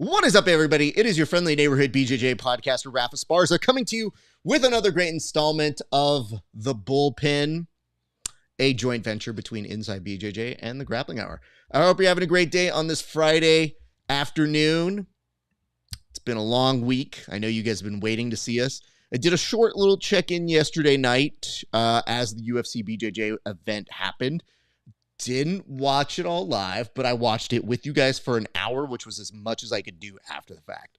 What is up, everybody? It is your friendly neighborhood BJJ podcaster, RAF ESPARZA, coming to you with another great installment of The Bullpen, a joint venture between Inside BJJ and the Grappling Hour. I hope you're having a great day on this Friday afternoon. It's been a long week. I know you guys have been waiting to see us. I did a short little check-in yesterday night as the UFC BJJ event happened. Didn't watch it all live, but I watched it with you guys for an hour, which was as much as I could do after the fact.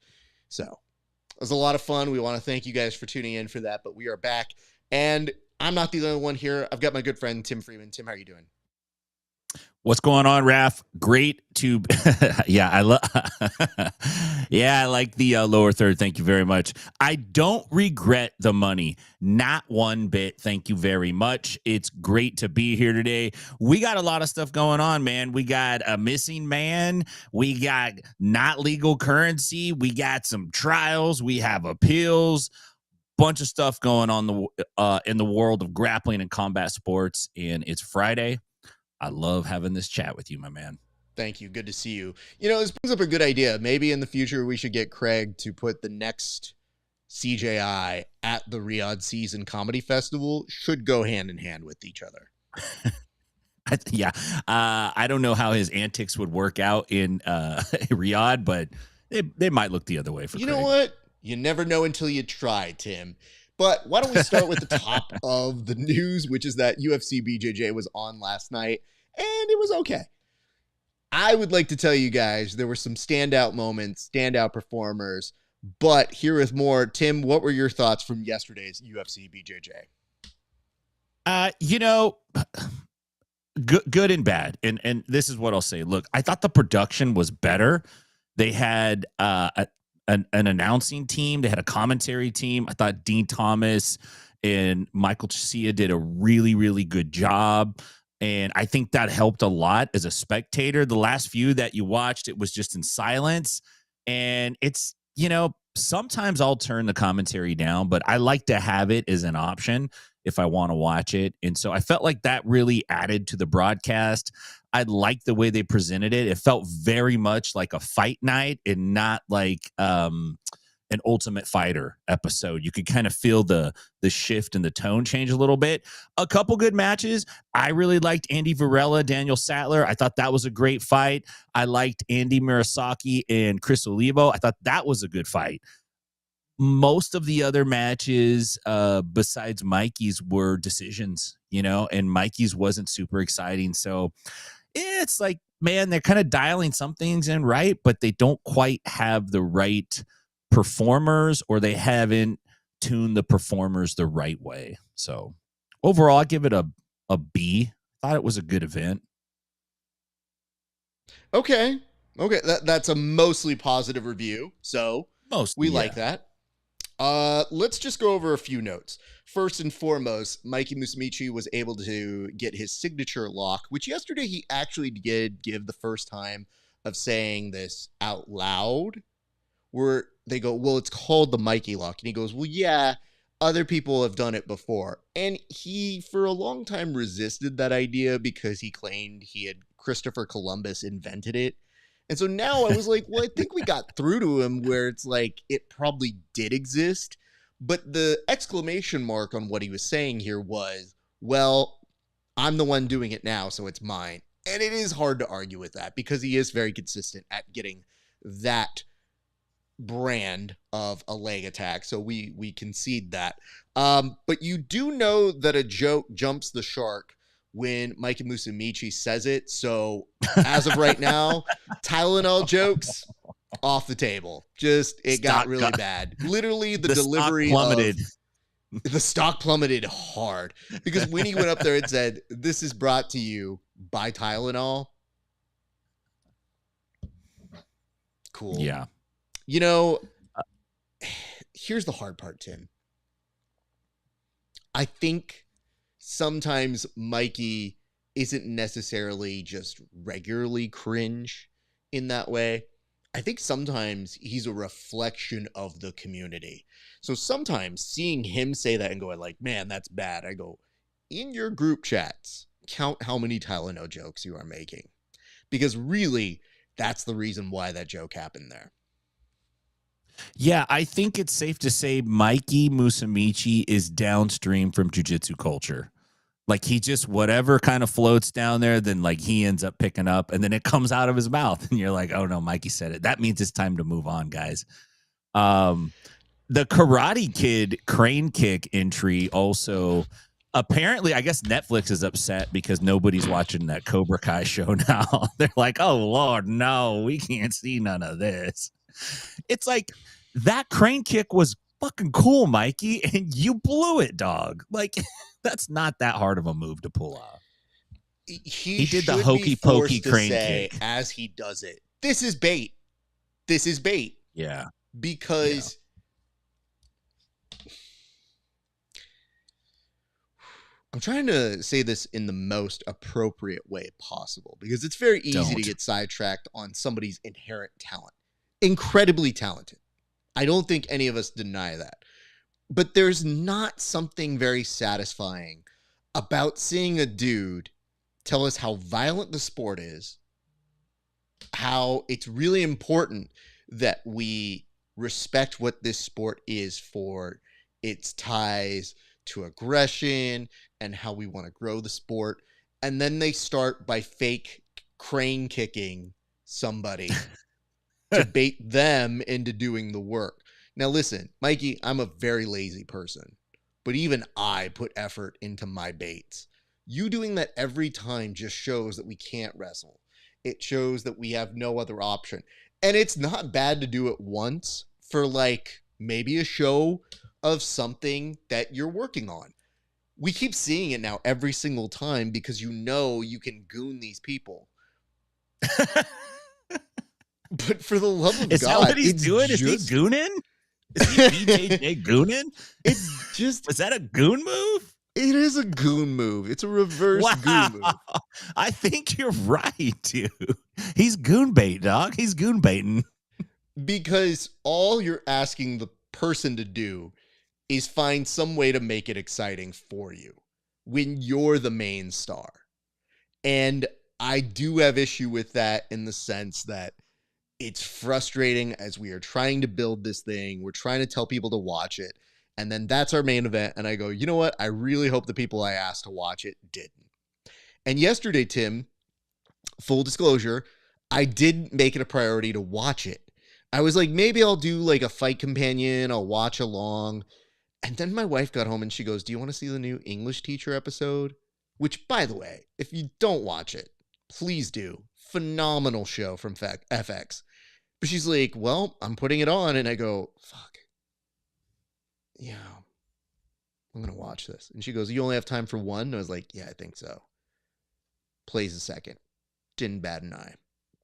So it was a lot of fun. We want to thank you guys for tuning in for that, but we are back. And I'm not the only one here. I've got my good friend, Tim Freeman. Tim, how are you doing? What's going on, Raf? Great to, I like the lower third. Thank you very much. I don't regret the money. Not one bit. Thank you very much. It's great to be here today. We got a lot of stuff going on, man. We got a missing man. We got not legal currency. We got some trials. We have appeals. Bunch of stuff going on in the world of grappling and combat sports. And it's Friday. I love having this chat with you, my man. Thank you. Good to see you. You know, this brings up a good idea. Maybe in the future we should get KREG to put the next CJI at the Riyadh Season Comedy Festival. Should go hand in hand with each other. I don't know how his antics would work out in Riyadh, but they might look the other way for You KREG. know what? You never know until you try, Tim. But why don't we start with the top of the news, which is that UFC BJJ was on last night, and it was okay. I would like to tell you guys there were some standout moments, standout performers, but here is more. Tim, what were your thoughts from yesterday's UFC BJJ? Good and bad. And this is what I'll say. Look, I thought the production was better. They had an announcing team. They had a commentary team. I thought Dean Thomas and Michael Chia did a really, really good job. And I think that helped a lot as a spectator. The last few that you watched, it was just in silence. And it's, sometimes I'll turn the commentary down, but I like to have it as an option if I want to watch it. And so I felt like that really added to the broadcast. I liked the way they presented it. It felt very much like a fight night and not like an Ultimate Fighter episode. You could kind of feel the shift and the tone change a little bit. A couple good matches. I really liked Andy Varela, Daniel Sattler. I thought that was a great fight. I liked Andy Murasaki and Chris Olivo. I thought that was a good fight. Most of the other matches besides Mikey's were decisions, and Mikey's wasn't super exciting. So it's like, man, they're kind of dialing some things in right, but they don't quite have the right performers, or they haven't tuned the performers the right way. So overall, I give it a B. Thought it was a good event. Okay. That's a mostly positive review. So we like that. Let's just go over a few notes. First and foremost, Mikey Musumeci was able to get his signature lock, which yesterday he actually did give the first time of saying this out loud, where they go, well, it's called the Mikey lock. And he goes, well, yeah, other people have done it before. And he, for a long time, resisted that idea because he claimed Christopher Columbus invented it. And so now I was like, well, I think we got through to him where it's like it probably did exist. But the exclamation mark on what he was saying here was, well, I'm the one doing it now, so it's mine. And it is hard to argue with that because he is very consistent at getting that brand of a leg attack. So we concede that. But you do know that a joke jumps the shark when Mikey Musumeci says it. So as of right now, Tylenol jokes off the table. It got really bad. Literally the delivery plummeted. The stock plummeted hard because when he went up there and said, this is brought to you by Tylenol. Cool. Yeah. Here's the hard part, Tim. I think sometimes Mikey isn't necessarily just regularly cringe in that way. I think sometimes he's a reflection of the community. So sometimes seeing him say that and going like, man, that's bad. I go, in your group chats, count how many Tylenol jokes you are making. Because really, that's the reason why that joke happened there. Yeah, I think it's safe to say Mikey Musumeci is downstream from jiu-jitsu culture. Like he just whatever kind of floats down there, then like he ends up picking up, and then it comes out of his mouth, and you're like, oh no, Mikey said it. That means it's time to move on, guys. The Karate Kid crane kick entry also apparently, I guess Netflix is upset because nobody's watching that Cobra Kai show now. They're like, oh Lord, no, we can't see none of this. It's like that crane kick was fucking cool, Mikey, and you blew it, dog. Like that's not that hard of a move to pull off. He did the hokey pokey crane kick as he does it. This is bait. This is bait. Yeah. Because I'm trying to say this in the most appropriate way possible because it's very easy to get sidetracked on somebody's inherent talent. Incredibly talented. I don't think any of us deny that. But there's not something very satisfying about seeing a dude tell us how violent the sport is, how it's really important that we respect what this sport is for its ties to aggression and how we want to grow the sport. And then they start by fake crane kicking somebody to bait them into doing the work. Now, listen, Mikey, I'm a very lazy person, but even I put effort into my baits. You doing that every time just shows that we can't wrestle. It shows that we have no other option. And it's not bad to do it once for like maybe a show of something that you're working on. We keep seeing it now every single time because you know you can goon these people. But for the love of God, is that what he's doing? Is he gooning? Is he BJJ gooning? It's just... Was that a goon move? It is a goon move. It's a reverse goon move. I think you're right, dude. He's goon bait, dog. He's goon baiting. Because all you're asking the person to do is find some way to make it exciting for you when you're the main star. And I do have issue with that in the sense that it's frustrating as we are trying to build this thing. We're trying to tell people to watch it. And then that's our main event. And I go, you know what? I really hope the people I asked to watch it didn't. And yesterday, Tim, full disclosure, I did make it a priority to watch it. I was like, maybe I'll do like a fight companion. I'll watch along. And then my wife got home and she goes, do you want to see the new English teacher episode? Which, by the way, if you don't watch it, please do. Phenomenal show from FX. But she's like, well, I'm putting it on. And I go, fuck. Yeah, I'm going to watch this. And she goes, you only have time for one? And I was like, yeah, I think so. Plays a second. Didn't bat an eye.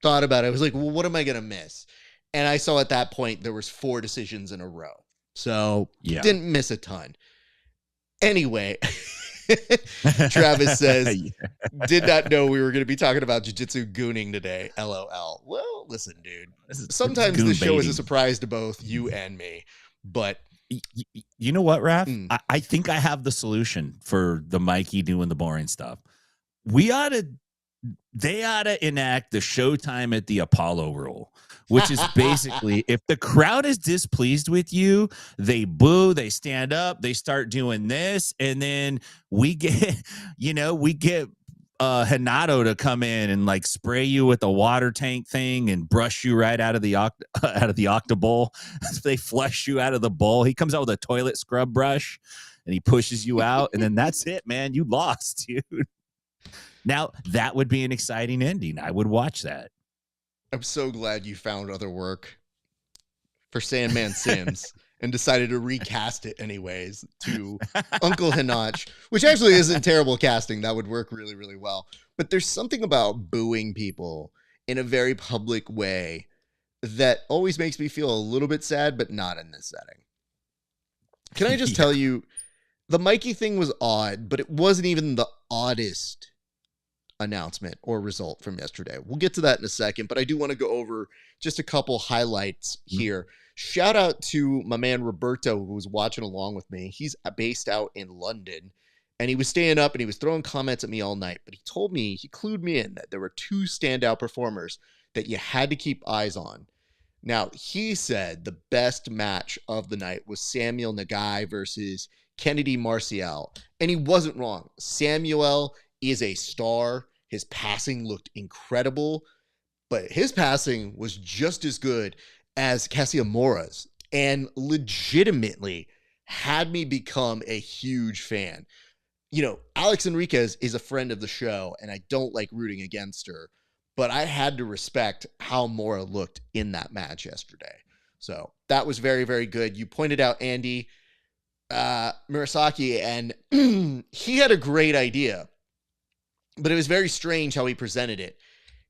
Thought about it. I was like, well, what am I going to miss? And I saw at that point there was 4 decisions in a row. So didn't miss a ton. Anyway, Travis says, did not know we were going to be talking about jiu-jitsu gooning today. LOL. Well, listen, dude. Sometimes this show is a surprise to both you and me. But you know what, Raph? I think I have the solution for the Mikey doing the boring stuff. They ought to enact the Showtime at the Apollo rule, which is basically if the crowd is displeased with you, they boo, they stand up, they start doing this, and then we get Hanato to come in and like spray you with a water tank thing and brush you right out of the octa bowl. They flush you out of the bowl. He comes out with a toilet scrub brush and he pushes you out, and then that's it, man. You lost, dude. Now, that would be an exciting ending. I would watch that. I'm so glad you found other work for Sandman Sims and decided to recast it anyways to Uncle Hinach, which actually isn't terrible casting. That would work really, really well. But there's something about booing people in a very public way that always makes me feel a little bit sad, but not in this setting. Can I just tell you, the Mikey thing was odd, but it wasn't even the oddest announcement or result from yesterday. We'll get to that in a second, but I do want to go over just a couple highlights here. Shout out to my man Roberto, who was watching along with me. He's based out in London, and he was staying up and he was throwing comments at me all night, but he told me, he clued me in that there were 2 standout performers that you had to keep eyes on. Now, he said the best match of the night was Samuel Nagai versus Kennedy Marcial. And he wasn't wrong. Samuel is a star. His passing looked incredible, but his passing was just as good as Cassiamora's and legitimately had me become a huge fan. You know, Alex Enriquez is a friend of the show, and I don't like rooting against her, but I had to respect how Mora looked in that match yesterday. So that was very, very good. You pointed out Andy Murasaki, and he had a great idea, but it was very strange how he presented it.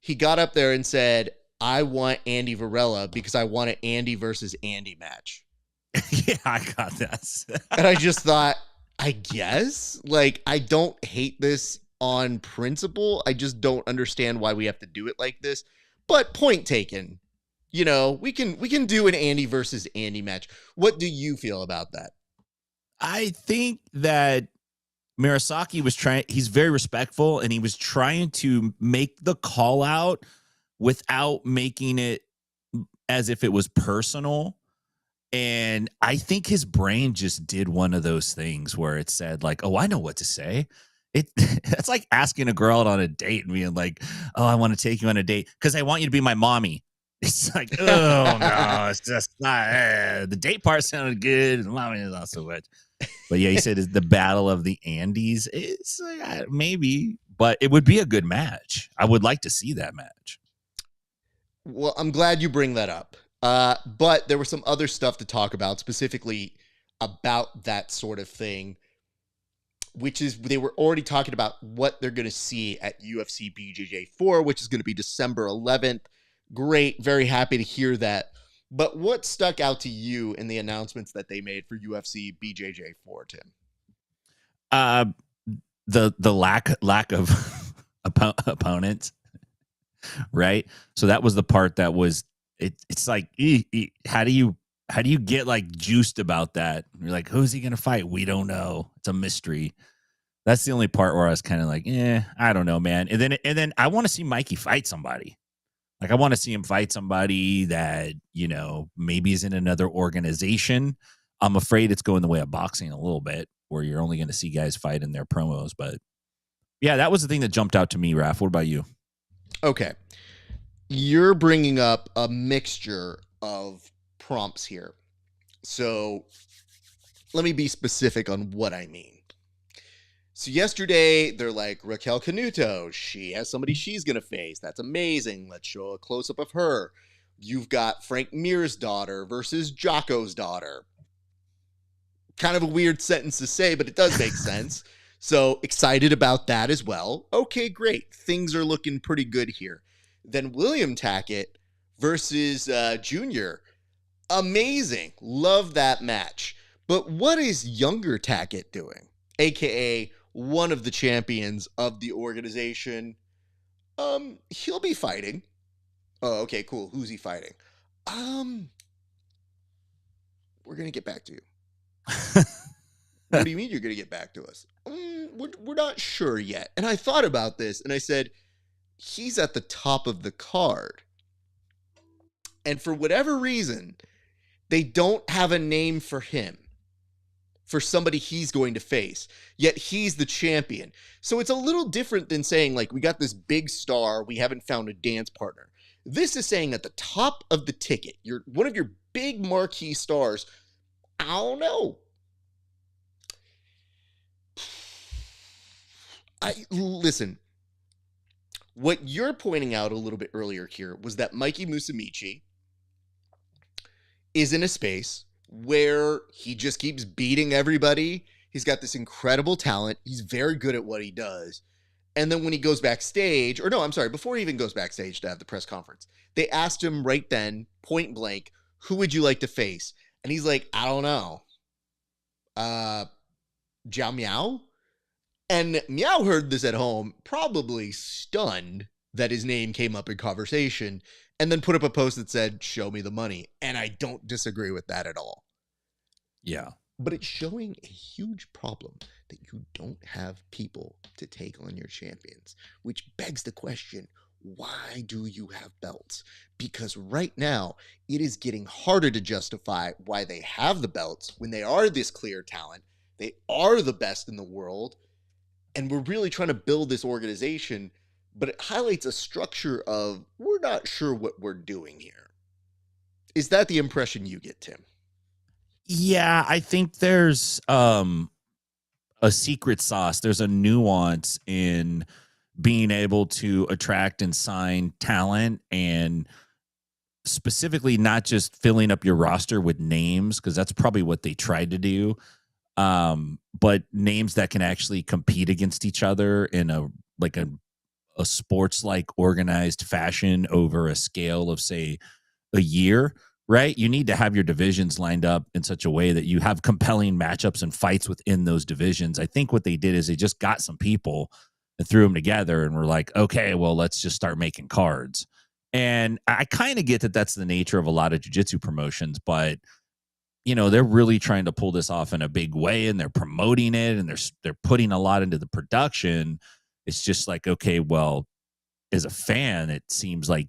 He got up there and said, I want Andy Varela because I want an Andy versus Andy match. Yeah, I got that. And I just thought, I guess, like, I don't hate this on principle. I just don't understand why we have to do it like this. But point taken. You know, we can do an Andy versus Andy match. What do you feel about that? I think that Murasaki was he's very respectful, and he was trying to make the call out without making it as if it was personal. And I think his brain just did one of those things where it said like, oh, I know what to say. It's like asking a girl out on a date and being like, oh, I want to take you on a date because I want you to be my mommy. It's like, oh, no, it's just not. The date part sounded good. And mommy is not so much. But yeah, he said it's the battle of the Andes. It's maybe, but it would be a good match. I would like to see that match. Well, I'm glad you bring that up. But there was some other stuff to talk about, specifically about that sort of thing, which is they were already talking about what they're going to see at UFC BJJ 4, which is going to be December 11th. Great. Very happy to hear that. But what stuck out to you in the announcements that they made for UFC BJJ 4, Tim? The lack of opponents, right? So that was the part that was it's like how do you get like juiced about that? You're like, who's he gonna fight? We don't know. It's a mystery. That's the only part where I was kind of like, I don't know, man. And then I want to see Mikey fight somebody. Like, I want to see him fight somebody that, you know, maybe is in another organization. I'm afraid it's going the way of boxing a little bit, where you're only going to see guys fight in their promos. But yeah, that was the thing that jumped out to me, Raph. What about you? Okay. You're bringing up a mixture of prompts here. So let me be specific on what I mean. So yesterday, they're like, Raquel Canuto, she has somebody she's going to face. That's amazing. Let's show a close-up of her. You've got Frank Mir's daughter versus Jocko's daughter. Kind of a weird sentence to say, but it does make sense. So excited about that as well. Okay, great. Things are looking pretty good here. Then William Tackett versus Junior. Amazing. Love that match. But what is younger Tackett doing? AKA one of the champions of the organization. He'll be fighting. Oh, okay, cool. Who's he fighting? We're gonna get back to you. What do you mean you're gonna get back to us? We're not sure yet. And I thought about this, and I said, he's at the top of the card. And for whatever reason, they don't have a name for him, for somebody he's going to face, yet he's the champion. So it's a little different than saying, like, we got this big star, we haven't found a dance partner. This is saying at the top of the ticket, you're one of your big marquee stars. I don't know. Listen, what you're pointing out a little bit earlier here was that Mikey Musumeci is in a space where he just keeps beating everybody. He's got this incredible talent. He's very good at what he does. And then when he goes backstage, or no, I'm sorry, before he even goes backstage to have the press conference, they asked him right then, point blank, who would you like to face? And he's like, I don't know. Jiao Miao? And Miao heard this at home, probably stunned that his name came up in conversation, and then put up a post that said, show me the money. And I don't disagree with that at all. Yeah. But it's showing a huge problem that you don't have people to take on your champions, which begs the question, why do you have belts? Because right now, it is getting harder to justify why they have the belts when they are this clear talent. They are the best in the world. And we're really trying to build this organization, but it highlights a structure of we're not sure what we're doing here. Is that the impression you get, Tim? Yeah, I think there's a secret sauce. There's a nuance in being able to attract and sign talent, and specifically not just filling up your roster with names, because that's probably what they tried to do, but names that can actually compete against each other in a sports like organized fashion over a scale of, say, a year. Right? You need to have your divisions lined up in such a way that you have compelling matchups and fights within those divisions. I think what they did is they just got some people and threw them together and were like, okay, well, let's just start making cards. And I kind of get that that's the nature of a lot of jiu-jitsu promotions, but they're really trying to pull this off in a big way, and they're promoting it, and they're putting a lot into the production. It's just like, okay, well, as a fan, it seems like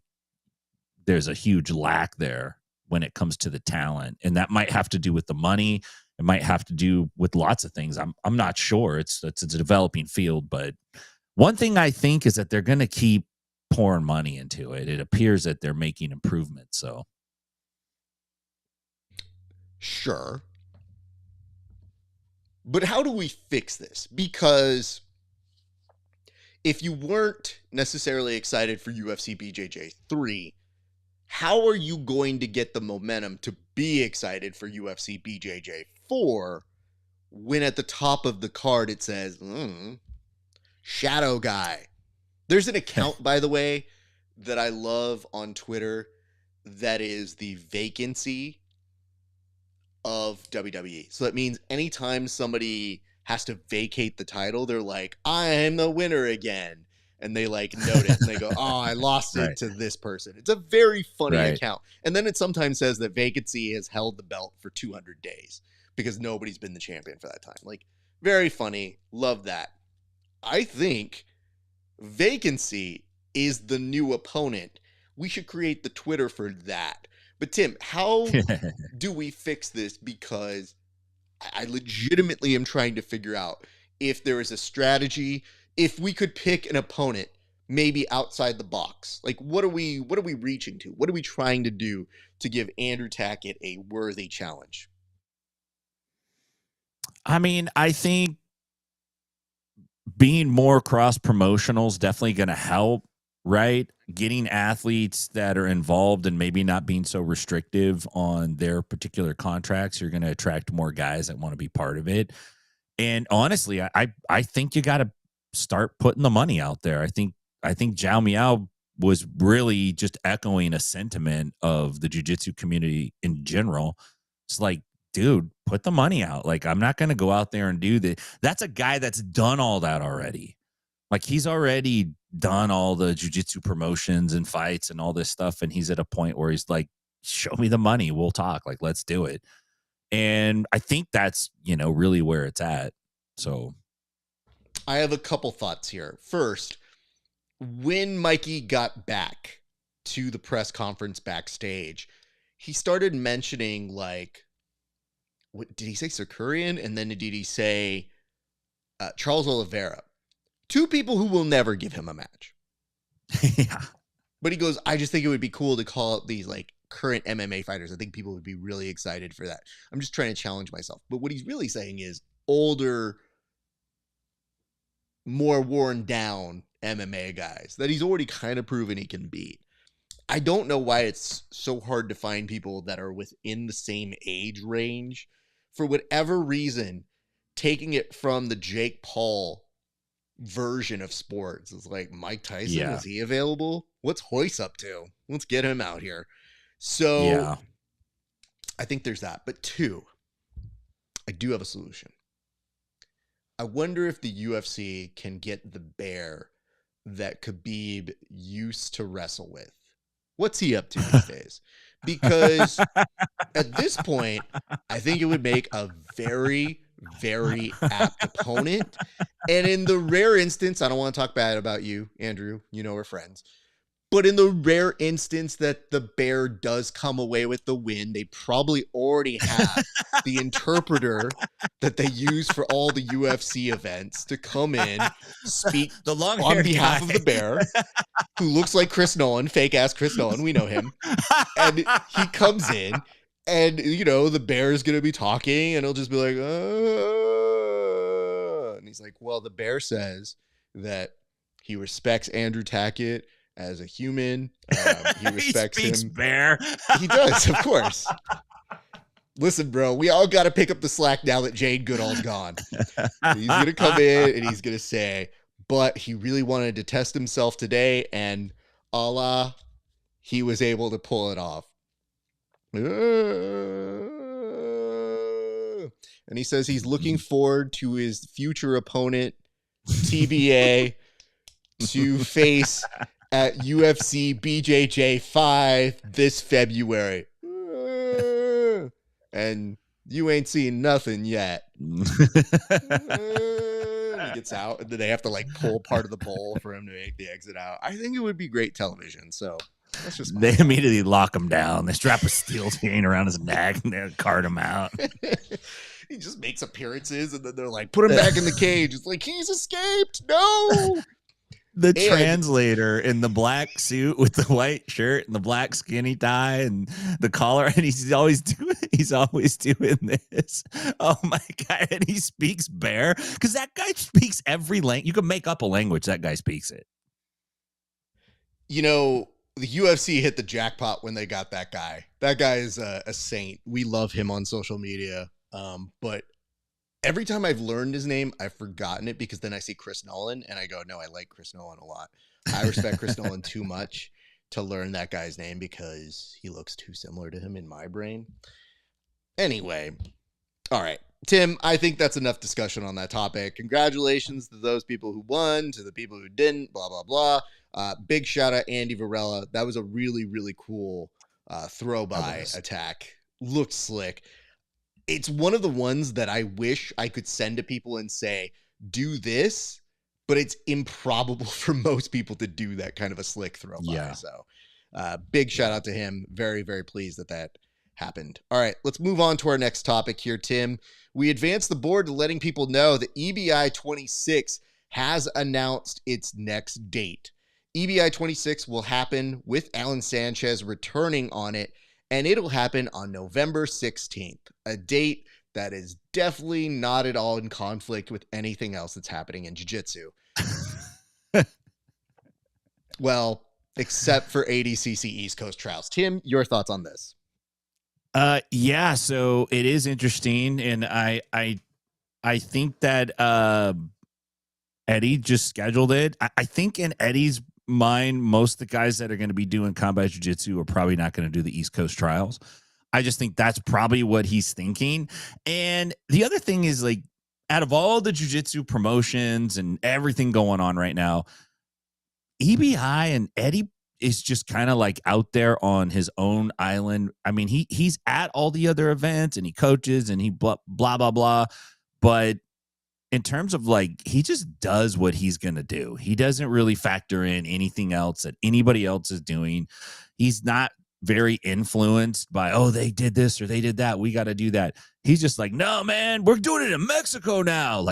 there's a huge lack there when it comes to the talent, and that might have to do with the money. It might have to do with lots of things. I'm not sure. It's a developing field, but one thing I think is that they're going to keep pouring money into it. It appears that they're making improvements. So, sure, but how do we fix this? Because if you weren't necessarily excited for UFC BJJ 3, how are you going to get the momentum to be excited for UFC BJJ 4 when at the top of the card it says, Shadow Guy? There's an account, by the way, that I love on Twitter that is the vacancy of WWE. So that means anytime somebody has to vacate the title, they're like, I'm the winner again. And they note it and they go, oh, I lost it to this person. It's a very funny account. And then it sometimes says that vacancy has held the belt for 200 days because nobody's been the champion for that time. Very funny. Love that. I think vacancy is the new opponent. We should create the Twitter for that. But Tim, how do we fix this? Because I legitimately am trying to figure out if there is a strategy. If we could pick an opponent, maybe outside the box, what are we reaching to? What are we trying to do to give Andrew Tackett a worthy challenge? I mean, I think being more cross promotional is definitely going to help, right? Getting athletes that are involved and maybe not being so restrictive on their particular contracts, you're going to attract more guys that want to be part of it. And honestly, I think you got to start putting the money out there. I think Zhao Miao was really just echoing a sentiment of the jiu-jitsu community in general. It's like, dude, put the money out. I'm not going to go out there and do that. That's a guy that's done all that already. He's already done all the jiu-jitsu promotions and fights and all this stuff. And he's at a point where he's like, show me the money. We'll talk. Let's do it. And I think that's, really where it's at. So I have a couple thoughts here. First, when Mikey got back to the press conference backstage, he started mentioning what did he say? Sakurian? And then did he say Charles Oliveira? Two people who will never give him a match. Yeah. But he goes, I just think it would be cool to call up these current MMA fighters. I think people would be really excited for that. I'm just trying to challenge myself. But what he's really saying is older, more worn down MMA guys that he's already kind of proven he can beat. I don't know why it's so hard to find people that are within the same age range. For whatever reason, taking it from the Jake Paul version of sports is Mike Tyson. Is he available? What's Hoyce up to? Let's get him out here. So I think there's that. But two, I do have a solution. I wonder if the UFC can get the bear that Khabib used to wrestle with. What's he up to these days? Because at this point, I think it would make a very, very apt opponent. And in the rare instance, I don't want to talk bad about you, Andrew. We're friends. But in the rare instance that the bear does come away with the win, they probably already have the interpreter that they use for all the UFC events to come in, speak the on behalf of the bear, who looks like Chris Nolan, fake ass Chris Nolan. We know him. And he comes in and, the bear is going to be talking and he'll just be like, and he's like, well, the bear says that he respects Andrew Tackett as a human. He respects he speaks him. Bear. He does, of course. Listen, bro, we all got to pick up the slack now that Jane Goodall's gone. He's going to come in and he's going to say, but he really wanted to test himself today, and Allah, he was able to pull it off. And he says he's looking forward to his future opponent, TBA, to face at UFC BJJ 5 this February. And you ain't seen nothing yet. He gets out, and then they have to pull part of the bowl for him to make the exit out. I think it would be great television. So that's just they immediately lock him down. They strap a steel chain around his neck and they cart him out. He just makes appearances, and then they're like, put him back in the cage. It's like, he's escaped. No. The translator in the black suit with the white shirt and the black skinny tie and the collar, and he's always doing this. Oh my God. And he speaks bear, because that guy speaks every language. You can make up a language, that guy speaks it. The UFC hit the jackpot when they got that guy. That guy is a saint. We love him on social media. But every time I've learned his name, I've forgotten it, because then I see Chris Nolan and I go, no, I like Chris Nolan a lot. I respect Chris Nolan too much to learn that guy's name, because he looks too similar to him in my brain. Anyway. All right, Tim, I think that's enough discussion on that topic. Congratulations to those people who won, to the people who didn't, blah, blah, blah. Big shout out Andy Varela. That was a really, really cool throw-by attack. Looked slick. It's one of the ones that I wish I could send to people and say, do this, but it's improbable for most people to do that kind of a slick throw by. Yeah. So big shout out to him. Very, very pleased that happened. All right, let's move on to our next topic here, Tim. We advanced the board to letting people know that EBI 26 has announced its next date. EBI 26 will happen with Alan Sanchez returning on it, and it'll happen on November 16th, a date that is definitely not at all in conflict with anything else that's happening in jiu-jitsu. Well, except for ADCC East Coast trials. Tim, your thoughts on this? Yeah, so it is interesting, and I think that Eddie just scheduled it. I think in Eddie's mind, most of the guys that are going to be doing combat jiu-jitsu are probably not going to do the East Coast trials. I just think that's probably what he's thinking. And the other thing is, out of all the jiu-jitsu promotions and everything going on right now, EBI and Eddie is just kind of out there on his own island. I mean, he's at all the other events and he coaches and he blah, blah, blah, blah. But in terms of he just does what he's going to do. He doesn't really factor in anything else that anybody else is doing. He's not very influenced by, oh, they did this or they did that, we got to do that. He's just no, man, we're doing it in Mexico now.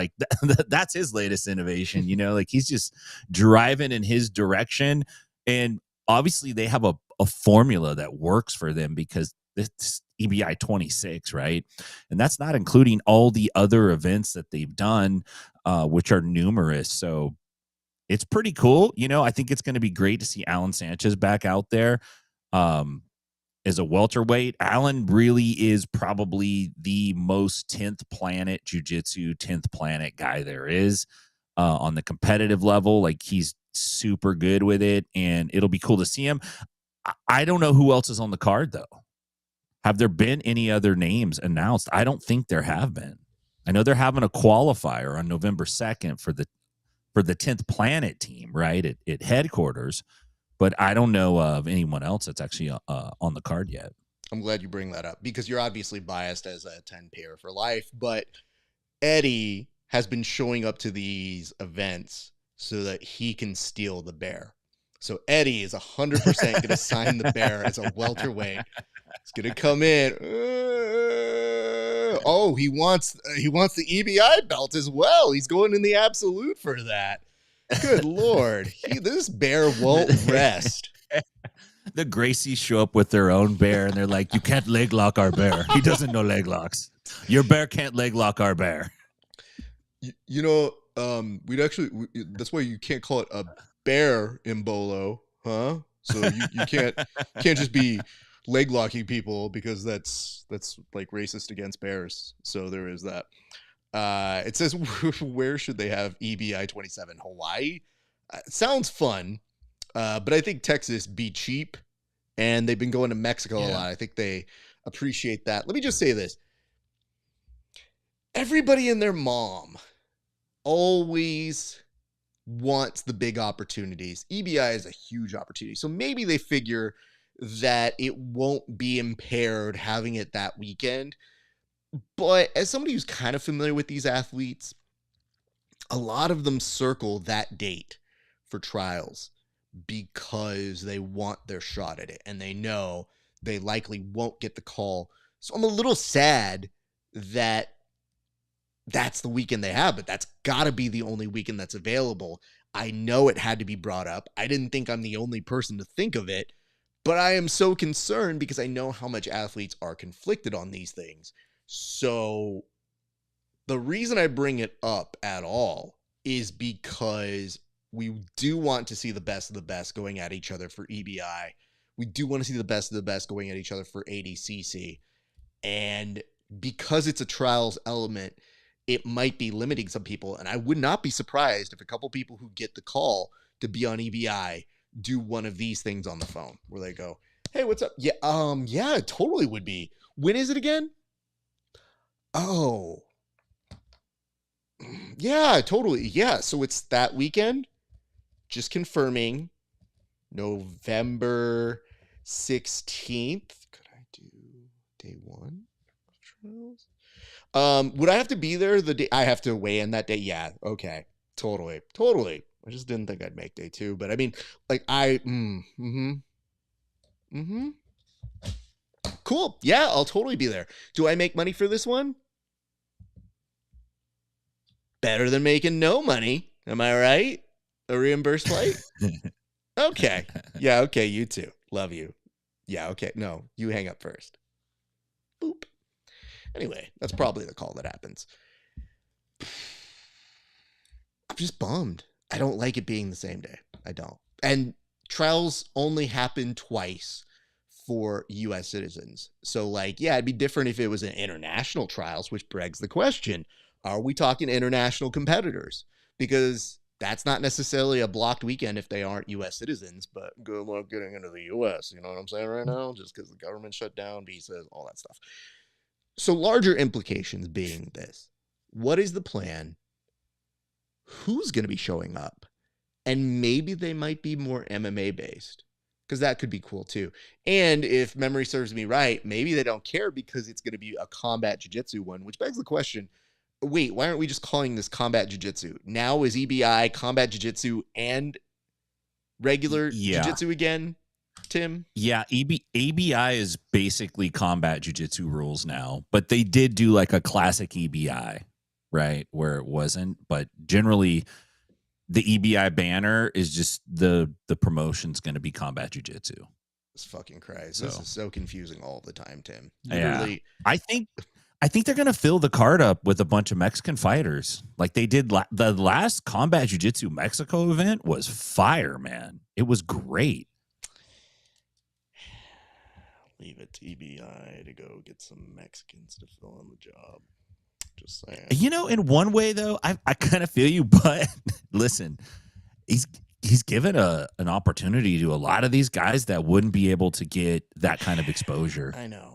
That's his latest innovation, he's just driving in his direction. And obviously they have a formula that works for them, because this EBI 26, right? And that's not including all the other events that they've done, which are numerous. So it's pretty cool. I think it's going to be great to see Alan Sanchez back out there as a welterweight. Alan really is probably the most 10th planet jiu-jitsu, 10th planet guy there is on the competitive level. He's super good with it, and it'll be cool to see him. I don't know who else is on the card, though. Have there been any other names announced? I don't think there have been. I know they're having a qualifier on November 2nd for the 10th Planet team, right, at headquarters, but I don't know of anyone else that's actually on the card yet. I'm glad you bring that up, because you're obviously biased as a 10-payer for life, but Eddie has been showing up to these events so that he can steal the bear. So Eddie is 100% going to sign the bear as a welterweight. He's going to come in. Oh, he wants the EBI belt as well. He's going in the absolute for that. Good Lord. This bear won't rest. The Gracies show up with their own bear, and they're like, you can't leg lock our bear. He doesn't know leg locks. Your bear can't leg lock our bear. That's why you can't call it a bear in Bolo, huh? So you can't just be leg locking people, because that's like racist against bears. So there is that. It says, where should they have EBI 27? Hawaii? Sounds fun. But I think Texas be cheap, and they've been going to Mexico a lot. I think they appreciate that. Let me just say this. Everybody and their mom always wants the big opportunities. EBI is a huge opportunity. So maybe they figure that it won't be impaired having it that weekend. But as somebody who's kind of familiar with these athletes, a lot of them circle that date for trials because they want their shot at it, and they know they likely won't get the call. So I'm a little sad that that's the weekend they have, but that's got to be the only weekend that's available. I know it had to be brought up. I didn't think I'm the only person to think of it, but I am so concerned because I know how much athletes are conflicted on these things. So the reason I bring it up at all is because we do want to see the best of the best going at each other for EBI. We do want to see the best of the best going at each other for ADCC. And because it's a trials element, it might be limiting some people. And I would not be surprised if a couple people who get the call to be on EBI do one of these things on the phone where they go, hey, what's up? Yeah, it totally would be. When is it again? Oh, yeah, totally. Yeah. So it's that weekend. Just confirming, November 16th. Could I do day one of trials? Would I have to be there the day? I have to weigh in that day. Yeah. Okay. Totally. I just didn't think I'd make day two, but I mean, like cool. Yeah, I'll totally be there. Do I make money for this one? Better than making no money. Am I right? A reimbursed flight? Okay. Yeah, okay, you too. Love you. Yeah, okay. No, you hang up first. Boop. Anyway, that's probably the call that happens. I'm just bummed. I don't like it being the same day. I don't. And trials only happen twice for U.S. citizens. So, like, yeah, it'd be different if it was an international trials, which begs the question, are we talking international competitors? Because that's not necessarily a blocked weekend if they aren't U.S. citizens, but good luck getting into the U.S. You know what I'm saying right now? Just because the government shut down, visas, all that stuff. So larger implications being this. What is the plan? Who's going to be showing up? And maybe they might be more MMA based, because that could be cool too. And if memory serves me right, maybe they don't care because it's going to be a combat jiu-jitsu one, which begs the question, wait, why aren't we just calling this combat jiu-jitsu? Now is EBI combat jiu-jitsu and regular jiu-jitsu again, Tim? Yeah, ABI is basically combat jiu-jitsu rules now, but they did do like a classic EBI, right, where it wasn't. But generally, the EBI banner is just the promotion's going to be combat jiu-jitsu. It's fucking Christ. So, this is so confusing all the time, Tim. Literally. Yeah. I think they're going to fill the card up with a bunch of Mexican fighters. Like they did the last Combat Jiu-Jitsu Mexico event was fire, man. It was great. Leave it to EBI to go get some Mexicans to fill in the job. Just saying. You know, in one way, though, I kind of feel you, but listen, he's given an opportunity to a lot of these guys that wouldn't be able to get that kind of exposure. I know.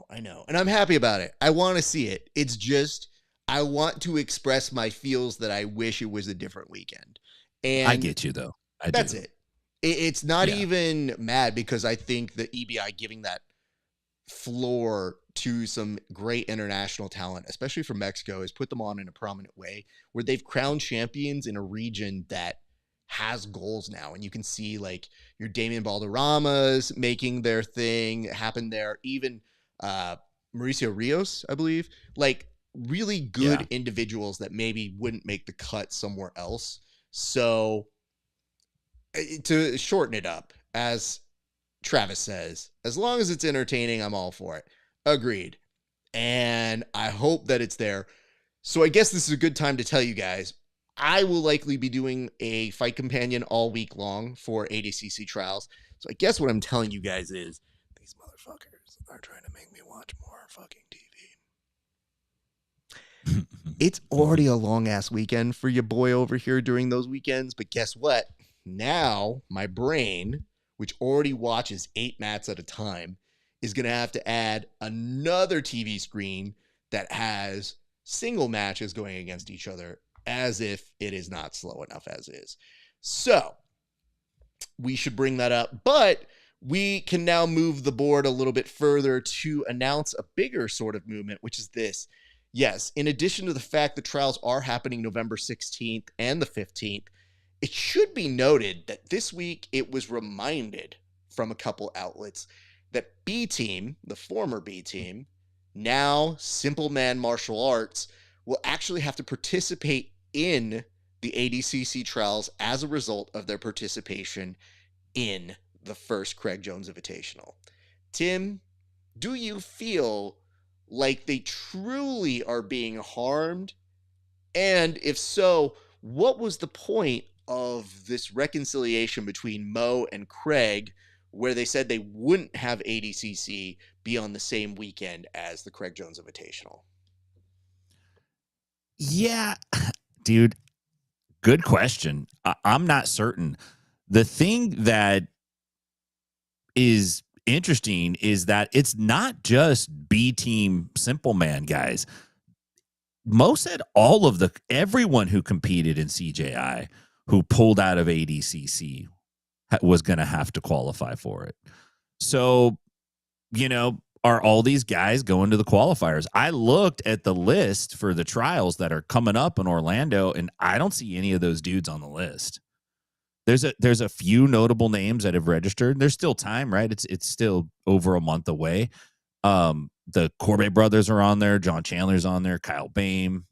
And I'm happy about it. I want to see it. It's just, I want to express my feels that I wish it was a different weekend. And I get you, though. That's it. It's not even mad, because I think the EBI giving that floor to some great international talent, especially from Mexico, has put them on in a prominent way where they've crowned champions in a region that has goals now, and you can see like your Damian Balderamas making their thing happen there. Even Mauricio Rios, I believe, like really good individuals that maybe wouldn't make the cut somewhere else. So to shorten it up, as Travis says, as long as it's entertaining, I'm all for it. Agreed. And I hope that it's there. So I guess this is a good time to tell you guys, I will likely be doing a fight companion all week long for ADCC trials. So I guess what I'm telling you guys is these motherfuckers are trying to make me watch more fucking TV. It's already a long ass weekend for your boy over here during those weekends. But guess what? Now my brain, which already watches 8 mats at a time, is going to have to add another TV screen that has single matches going against each other, as if it is not slow enough as is. So we should bring that up, but we can now move the board a little bit further to announce a bigger sort of movement, which is this. Yes, in addition to the fact that trials are happening November 16th and the 15th, it should be noted that this week it was reminded from a couple outlets that B Team, the former B Team, now Simple Man Martial Arts, will actually have to participate in the ADCC trials as a result of their participation in the first Craig Jones Invitational. Tim, do you feel like they truly are being harmed? And if so, what was the point of this reconciliation between Mo and Craig, where they said they wouldn't have ADCC be on the same weekend as the Craig Jones Invitational? Yeah, dude, good question. I'm not certain. The thing that is interesting is that it's not just B Team Simple Man guys. Mo said everyone who competed in CJI who pulled out of ADCC was going to have to qualify for it. So, are all these guys going to the qualifiers? I looked at the list for the trials that are coming up in Orlando, and I don't see any of those dudes on the list. There's a few notable names that have registered. There's still time, right? It's still over a month away. The Corbett brothers are on there. John Chandler's on there. Kyle Bame,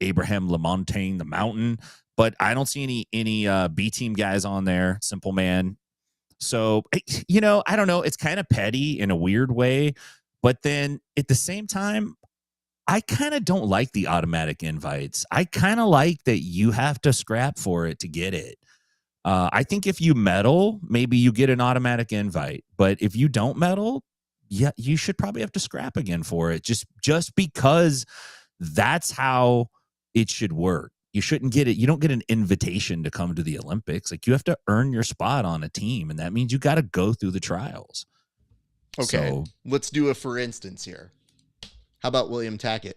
Abraham Lamontagne, the Mountain. But I don't see any B Team guys on there. Simple Man. So, I don't know. It's kind of petty in a weird way. But then at the same time, I kind of don't like the automatic invites. I kind of like that you have to scrap for it to get it. I think if you medal, maybe you get an automatic invite. But if you don't medal, yeah, you should probably have to scrap again for it. Just because that's how it should work. You shouldn't get it. You don't get an invitation to come to the Olympics. Like, you have to earn your spot on a team, and that means you got to go through the trials. Okay, so, let's do a for instance here. How about William Tackett?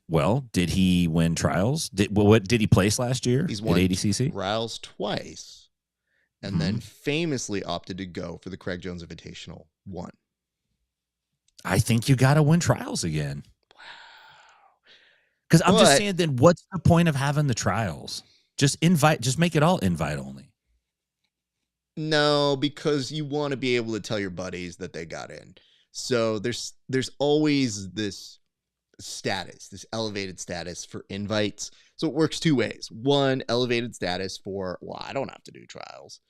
Well, did he win trials? What did he place last year? He's won at ADCC trials twice, and then famously opted to go for the Craig Jones Invitational 1. I think you got to win trials again. Because I'm just saying, then what's the point of having the trials? Just make it all invite only. No, because you want to be able to tell your buddies that they got in. So there's always this status, this elevated status for invites. So it works 2 ways. One, elevated status for, I don't have to do trials,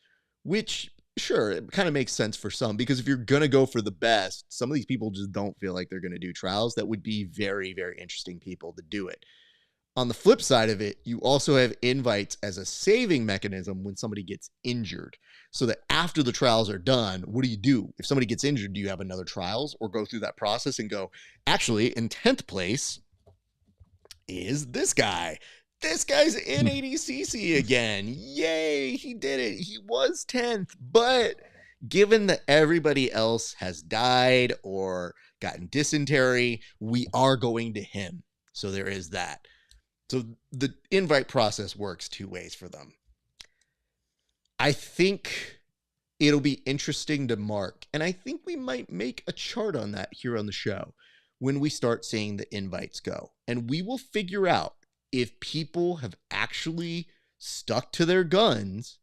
which sure, it kind of makes sense for some, because if you're going to go for the best, some of these people just don't feel like they're going to do trials. That would be very, very interesting people to do it. On the flip side of it, you also have invites as a saving mechanism when somebody gets injured, so that after the trials are done, what do? If somebody gets injured, do you have another trials, or go through that process and go, actually, in 10th place is this guy. This guy's in ADCC again. Yay, he did it. He was 10th, but given that everybody else has died or gotten dysentery, we are going to him. So there is that. So the invite process works 2 ways for them. I think it'll be interesting to mark, and I think we might make a chart on that here on the show when we start seeing the invites go. And we will figure out if people have actually stuck to their guns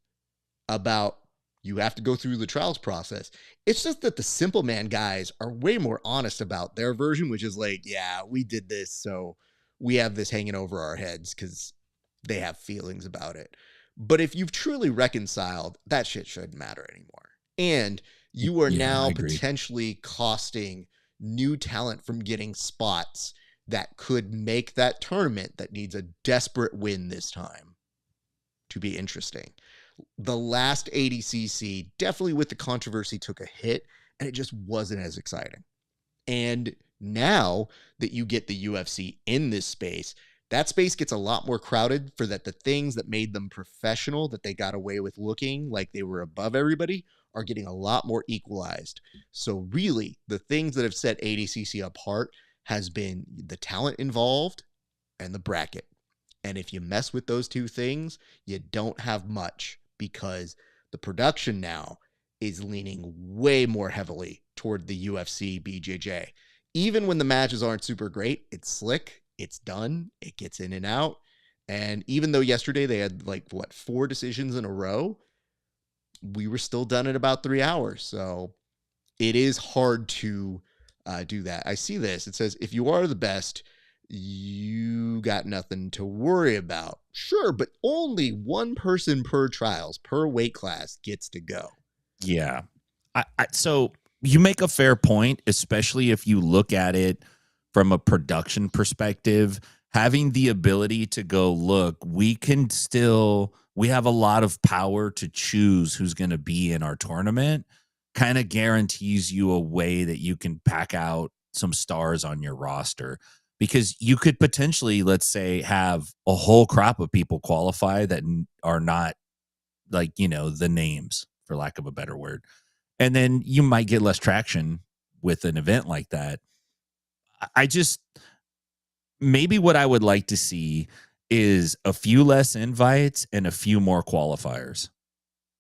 about you have to go through the trials process. It's just that the Simple Man guys are way more honest about their version, which is like, yeah, we did this, so we have this hanging over our heads because they have feelings about it. But if you've truly reconciled, that shit shouldn't matter anymore. And you are now potentially costing new talent from getting spots that could make that tournament that needs a desperate win this time to be interesting. The last ADCC, definitely with the controversy, took a hit, and it just wasn't as exciting. And now that you get the UFC in this space, that space gets a lot more crowded for that the things that made them professional, that they got away with looking like they were above everybody, are getting a lot more equalized. So really, the things that have set ADCC apart has been the talent involved and the bracket. And if you mess with those two things, you don't have much, because the production now is leaning way more heavily toward the UFC BJJ. Even when the matches aren't super great, it's slick, it's done, it gets in and out. And even though yesterday they had 4 decisions in a row, we were still done in about 3 hours. So it is hard to do that. I see this. It says, if you are the best, you got nothing to worry about. Sure, but only one person per trials, per weight class gets to go. Yeah. So you make a fair point, especially if you look at it from a production perspective. Having the ability to go, look, we have a lot of power to choose who's going to be in our tournament, kind of guarantees you a way that you can pack out some stars on your roster. Because you could potentially, let's say, have a whole crop of people qualify that are not the names, for lack of a better word. And then you might get less traction with an event like that. Maybe what I would like to see is a few less invites and a few more qualifiers,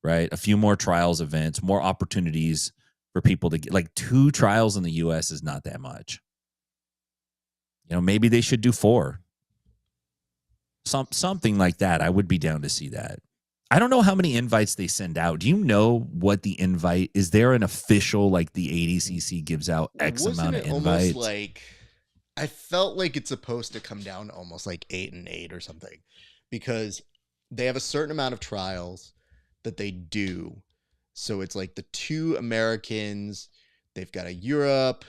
right? A few more trials events, more opportunities for people to get. 2 trials in the US is not that much. Maybe they should do 4. Something like that. I would be down to see that. I don't know how many invites they send out. Do you know what the invite is? There an official, the ADCC gives out X amount of invites? I felt like it's supposed to come down to almost 8 and 8 or something, because they have a certain amount of trials that they do. So it's the 2 Americans, they've got a Europe.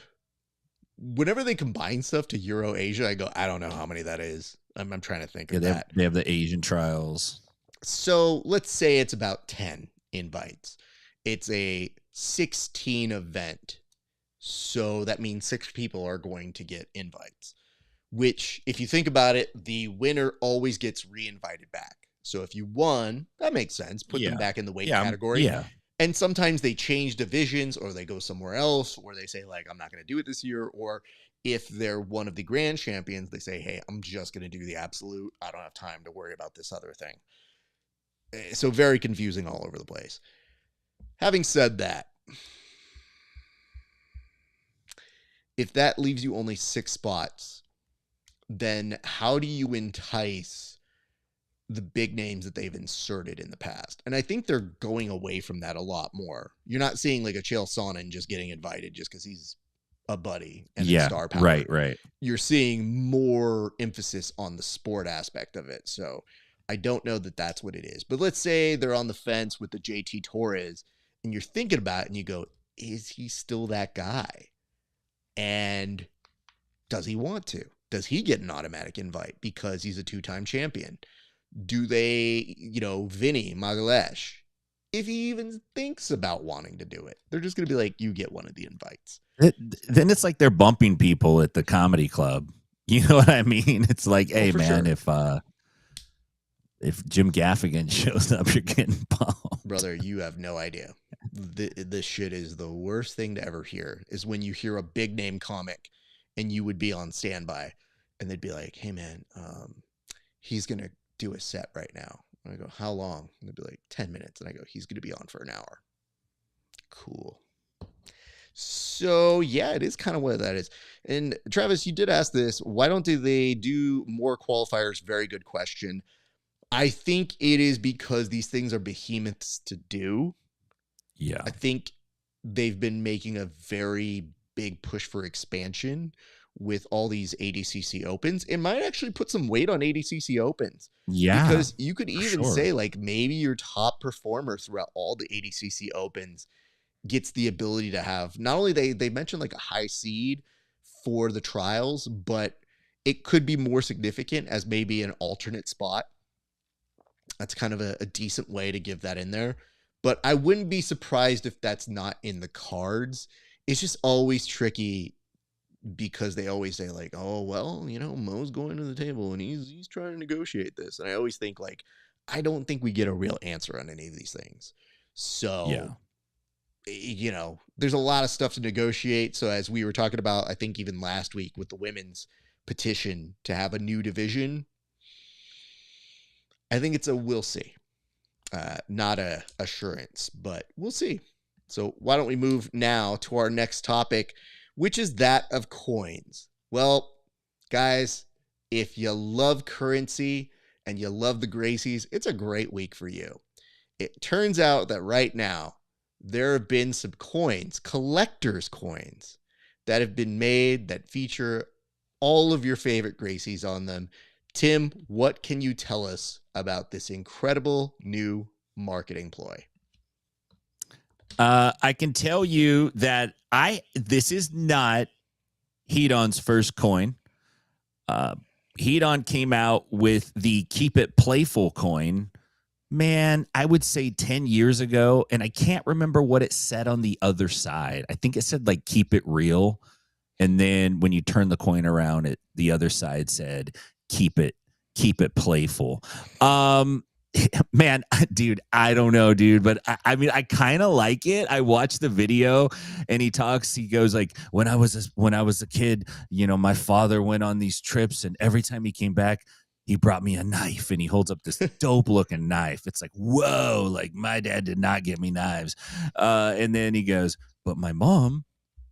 Whenever they combine stuff to Euro Asia, I go, I don't know how many that is. I'm trying to think of that. They have the Asian trials. So let's say it's about 10 invites. It's a 16 event. So that means 6 people are going to get invites, which, if you think about it, the winner always gets re-invited back. So if you won, that makes sense. Put them back in the weight category. Yeah. And sometimes they change divisions, or they go somewhere else, or they say, I'm not going to do it this year. Or if they're one of the grand champions, they say, hey, I'm just going to do the absolute. I don't have time to worry about this other thing. So very confusing all over the place. Having said that, if that leaves you only 6 spots, then how do you entice the big names that they've inserted in the past? And I think they're going away from that a lot more. You're not seeing a Chael Sonnen just getting invited just because he's a buddy and a star power. Right. You're seeing more emphasis on the sport aspect of it. So I don't know that that's what it is. But let's say they're on the fence with the JT Torres, and you're thinking about it and you go, is he still that guy? And does he want to? Does he get an automatic invite because he's a 2-time champion? Do they, Vinny Magalesh, if he even thinks about wanting to do it, they're just going to be like, you get one of the invites. Then it's like they're bumping people at the comedy club. You know what I mean? It's like, hey, man, sure. If Jim Gaffigan shows up, you're getting bumped. Brother, you have no idea. This shit is the worst thing to ever hear, is when you hear a big name comic and you would be on standby and they'd be like, hey, man, he's going to do a set right now. And I go, how long? And they'd be like, 10 minutes. And I go, he's going to be on for an hour. Cool. So, yeah, it is kind of what that is. And Travis, you did ask this. Why don't they do more qualifiers? Very good question. I think it is because these things are behemoths to do. Yeah. I think they've been making a very big push for expansion with all these ADCC Opens. It might actually put some weight on ADCC Opens. Yeah. Because you could even say, like, maybe your top performer throughout all the ADCC Opens gets the ability to have, not only they mentioned like a high seed for the trials, but it could be more significant as maybe an alternate spot. That's kind of a decent way to give that in there. But I wouldn't be surprised if that's not in the cards. It's just always tricky because they always say like, oh, well, Mo's going to the table and he's trying to negotiate this. And I always think like, I don't think we get a real answer on any of these things. So, there's a lot of stuff to negotiate. So as we were talking about, I think even last week with the women's petition to have a new division, I think it's a we'll see. Not a assurance, but we'll see. So why don't we move now to our next topic, which is that of coins. Well, guys, if you love currency and you love the Gracies, it's a great week for you. It turns out that right now, there have been some coins, collector's coins, that have been made that feature all of your favorite Gracies on them. Tim, what can you tell us about this incredible new marketing ploy? I can tell you that this is not Hedon's first coin. Hedon came out with the Keep It Playful coin, man, I would say 10 years ago, and I can't remember what it said on the other side. I think it said like keep it real. And then when you turn the coin around, the other side said keep it playful. Man, dude, I don't know, dude, but I mean, I kind of like it. I watched the video and he goes like, when I was a kid, my father went on these trips and every time he came back, he brought me a knife, and he holds up this dope looking knife. It's like, whoa, like my dad did not get me knives. And then he goes, but my mom,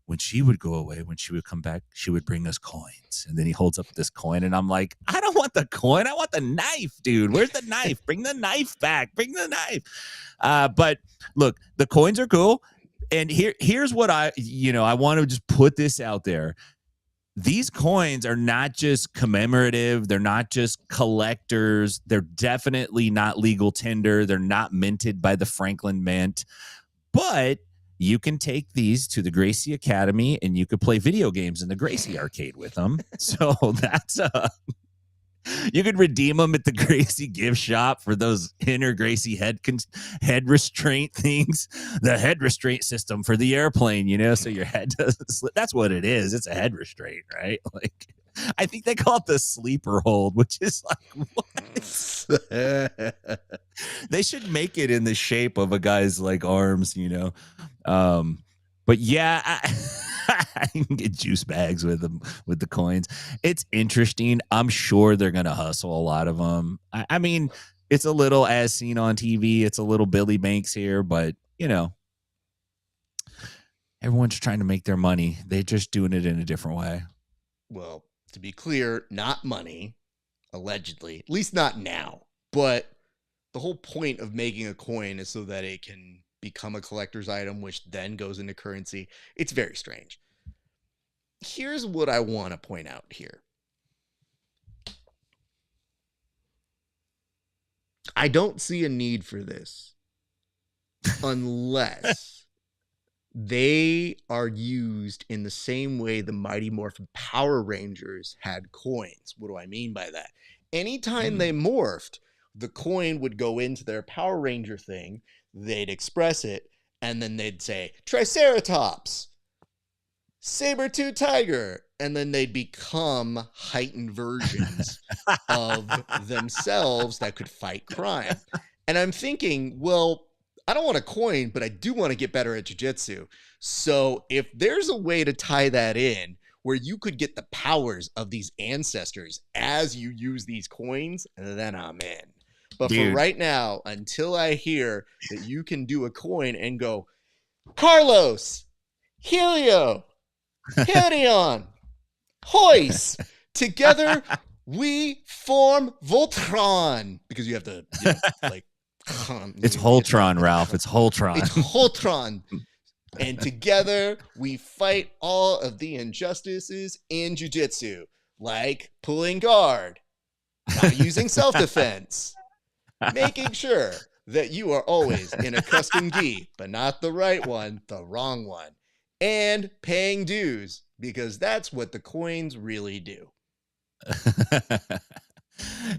when she would go away, when she would come back, she would bring us coins. And then he holds up this coin, and I'm like, I don't want the coin. I want the knife, dude. Where's the knife? Bring the knife back. Bring the knife. But look, the coins are cool. And here's what I want to just put this out there. These coins are not just commemorative. They're not just collectors. They're definitely not legal tender. They're not minted by the Franklin Mint. But you can take these to the Gracie Academy and you could play video games in the Gracie arcade with them. So that's you could redeem them at the Gracie gift shop for those inner Gracie head restraint things, the head restraint system for the airplane, so your head doesn't slip. That's what it is. It's a head restraint, right? Like, I think they call it the sleeper hold, which is like, what? They should make it in the shape of a guy's like arms, but yeah, I can get juice bags with them, with the coins. It's interesting. I'm sure they're going to hustle a lot of them. I mean, it's a little as seen on TV. It's a little Billy Banks here, but everyone's trying to make their money. They're just doing it in a different way. Well, to be clear, not money, allegedly, at least not now. But the whole point of making a coin is so that it can become a collector's item, which then goes into currency. It's very strange. Here's what I want to point out here. I don't see a need for this unless they are used in the same way the Mighty Morphin Power Rangers had coins. What do I mean by that? Anytime they morphed, the coin would go into their Power Ranger thing, they'd express it, and then they'd say, Triceratops, Saber-tooth Tiger, and then they'd become heightened versions of themselves that could fight crime. And I'm thinking, well, I don't want a coin, but I do want to get better at jiu-jitsu. So if there's a way to tie that in where you could get the powers of these ancestors as you use these coins, then I'm in. But for right now, until I hear that you can do a coin and go, Carlos, Helio, Helion, Hoist. Together we form Voltron. Because you have to, like, it's Holtron, Ralph. It's Holtron. It's Holtron. And together we fight all of the injustices in jiu-jitsu, like pulling guard, not using self-defense, making sure that you are always in a custom gi, but not the right one, the wrong one, and paying dues, because that's what the coins really do.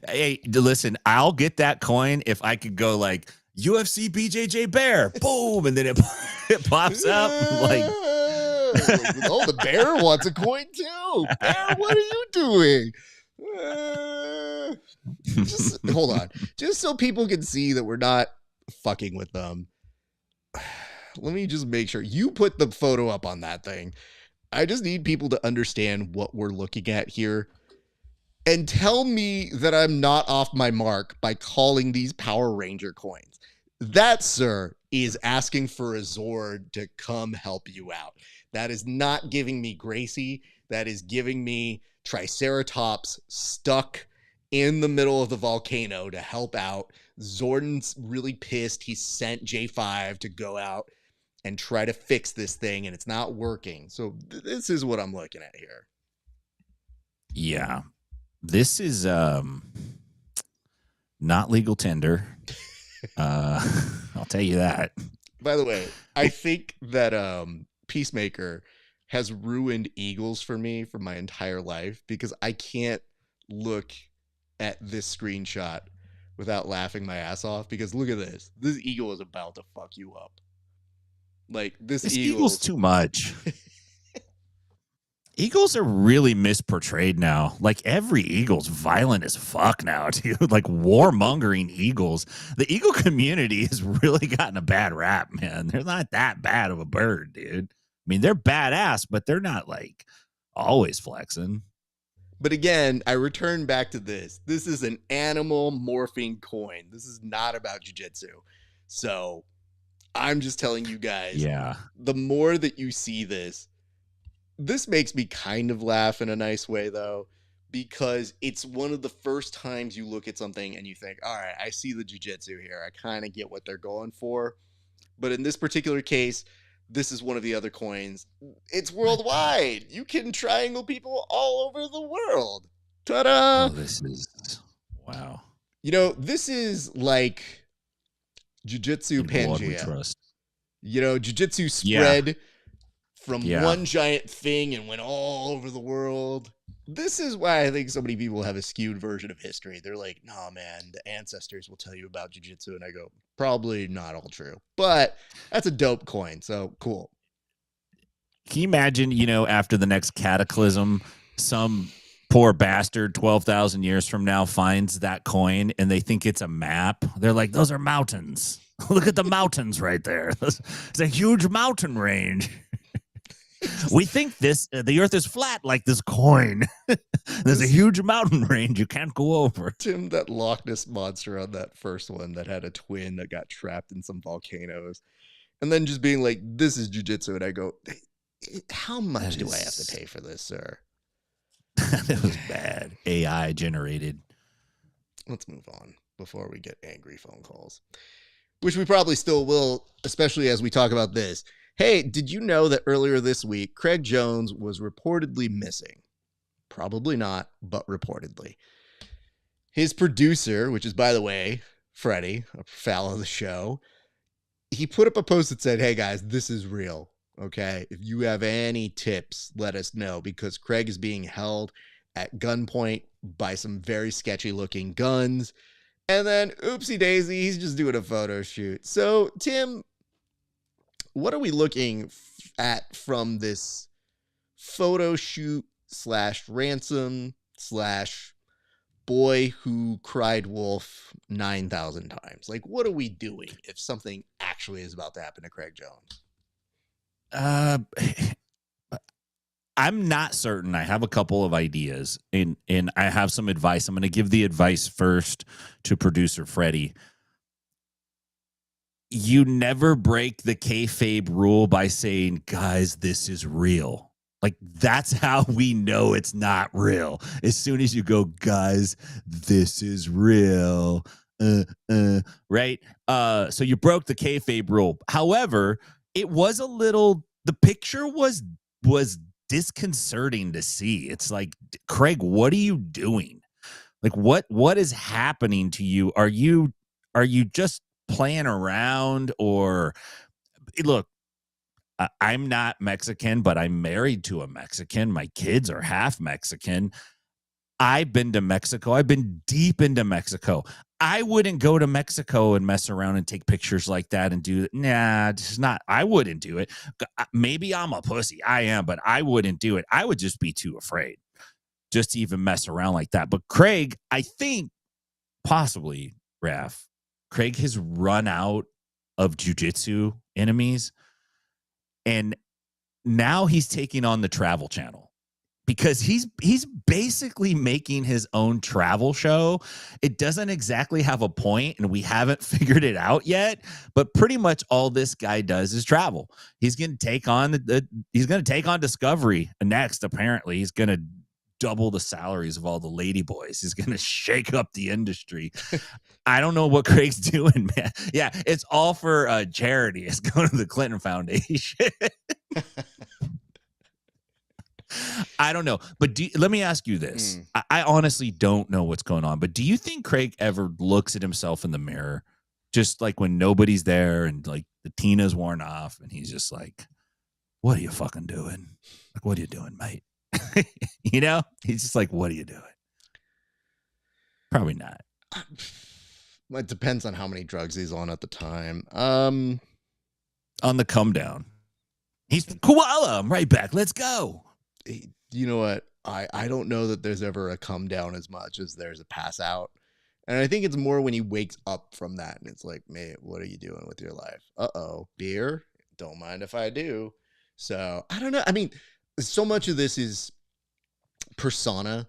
Hey, listen, I'll get that coin if I could go like UFC BJJ Bear, boom, and then it pops up like, oh, the bear wants a coin too. Bear, what are you doing? Just hold on, just so people can see that we're not fucking with them. Let me just make sure you put the photo up on that thing. I just need people to understand what we're looking at here. And tell me that I'm not off my mark by calling these Power Ranger coins. That, sir, is asking for a Zord to come help you out. That is not giving me Gracie. That is giving me Triceratops stuck in the middle of the volcano to help out. Zordon's really pissed. He sent J5 to go out and try to fix this thing, and it's not working. So this is what I'm looking at here. Yeah. This is not legal tender. I'll tell you that. By the way, I think that Peacemaker has ruined Eagles for me for my entire life, because I can't look at this screenshot without laughing my ass off, because look at this. This Eagle is about to fuck you up. Like, this Eagle's too much. Eagles are really misportrayed now. Like, every Eagle's violent as fuck now, dude. Like, warmongering Eagles. The Eagle community has really gotten a bad rap, man. They're not that bad of a bird, dude. I mean, they're badass, but they're not, like, always flexing. But again, I return back to this. This is an animal morphing coin. This is not about jiu-jitsu. So I'm just telling you guys, yeah, the more that you see this makes me kind of laugh in a nice way, though, because it's one of the first times you look at something and you think, all right, I see the jiu-jitsu here. I kind of get what they're going for. But in this particular case, this is one of the other coins. It's worldwide. You can triangle people all over the world. Ta-da! Oh, this is, wow. You know, this is like jiu-jitsu Pangea. You know, jiu-jitsu spread from one giant thing and went all over the world. This is why I think so many people have a skewed version of history. They're like, nah, man, the ancestors will tell you about jiu-jitsu. And I go, probably not all true. But that's a dope coin, so cool. Can you imagine, you know, after the next cataclysm, some poor bastard 12,000 years from now finds that coin and they think it's a map? They're like, those are mountains. Look at the mountains right there. It's a huge mountain range. We think the earth is flat like this coin. There's a huge mountain range you can't go over. Tim, that Loch Ness monster on that first one that had a twin that got trapped in some volcanoes. And then just being like, this is jiu-jitsu. And I go, how much do I have to pay for this, sir? That was bad. AI generated. Let's move on before we get angry phone calls, which we probably still will, especially as we talk about this. Hey, did you know that earlier this week, KREG Jones was reportedly missing? Probably not, but reportedly. His producer, which is, by the way, Freddie, a pal of the show, he put up a post that said, hey, guys, this is real, okay? If you have any tips, let us know, because KREG is being held at gunpoint by some very sketchy-looking guns. And then, oopsie daisy, he's just doing a photo shoot. So, Tim, what are we looking at from this photo shoot / ransom / boy who cried wolf 9,000 times? Like, what are we doing if something actually is about to happen to KREG Jones? I'm not certain. I have a couple of ideas, and I have some advice. I'm going to give the advice first to producer Freddie. you never break the kayfabe rule by saying, guys, this is real. Like, that's how we know it's not real. As soon as you go, guys, this is real. Right? So you broke the kayfabe rule. However, it was the picture was disconcerting to see. It's like, Craig, what are you doing? Like, what is happening to you? Are you just playing around? Or look, I'm not Mexican, but I'm married to a Mexican. My kids are half Mexican. I've been to Mexico. I've been deep into Mexico. I wouldn't go to Mexico and mess around and take pictures like that and do it. Nah, just not. I wouldn't do it. Maybe I'm a pussy. I am, but I wouldn't do it. I would just be too afraid just to even mess around like that. But Craig, I think possibly, Raf, Craig has run out of jiu-jitsu enemies, and now he's taking on the Travel Channel because he's basically making his own travel show. It doesn't exactly have a point, and we haven't figured it out yet, but pretty much all this guy does is travel. He's going to take on Discovery next. Apparently, he's going to double the salaries of all the lady boys. He's going to shake up the industry. I don't know what Craig's doing, man. Yeah, it's all for charity. It's going to the Clinton Foundation. I don't know. But let me ask you this. I honestly don't know what's going on. But do you think Craig ever looks at himself in the mirror, just like when nobody's there and like the Tina's worn off, and he's just like, what are you fucking doing? Like, what are you doing, mate? You know, he's just like, what are you doing? Probably not. It depends on how many drugs he's on at the time. On the come down, he's koala. I'm right back. Let's go. You know what? I don't know that there's ever a come down as much as there's a pass out. And I think it's more when he wakes up from that and it's like, mate, what are you doing with your life? Beer? Don't mind if I do. So I don't know. I mean, so much of this is persona.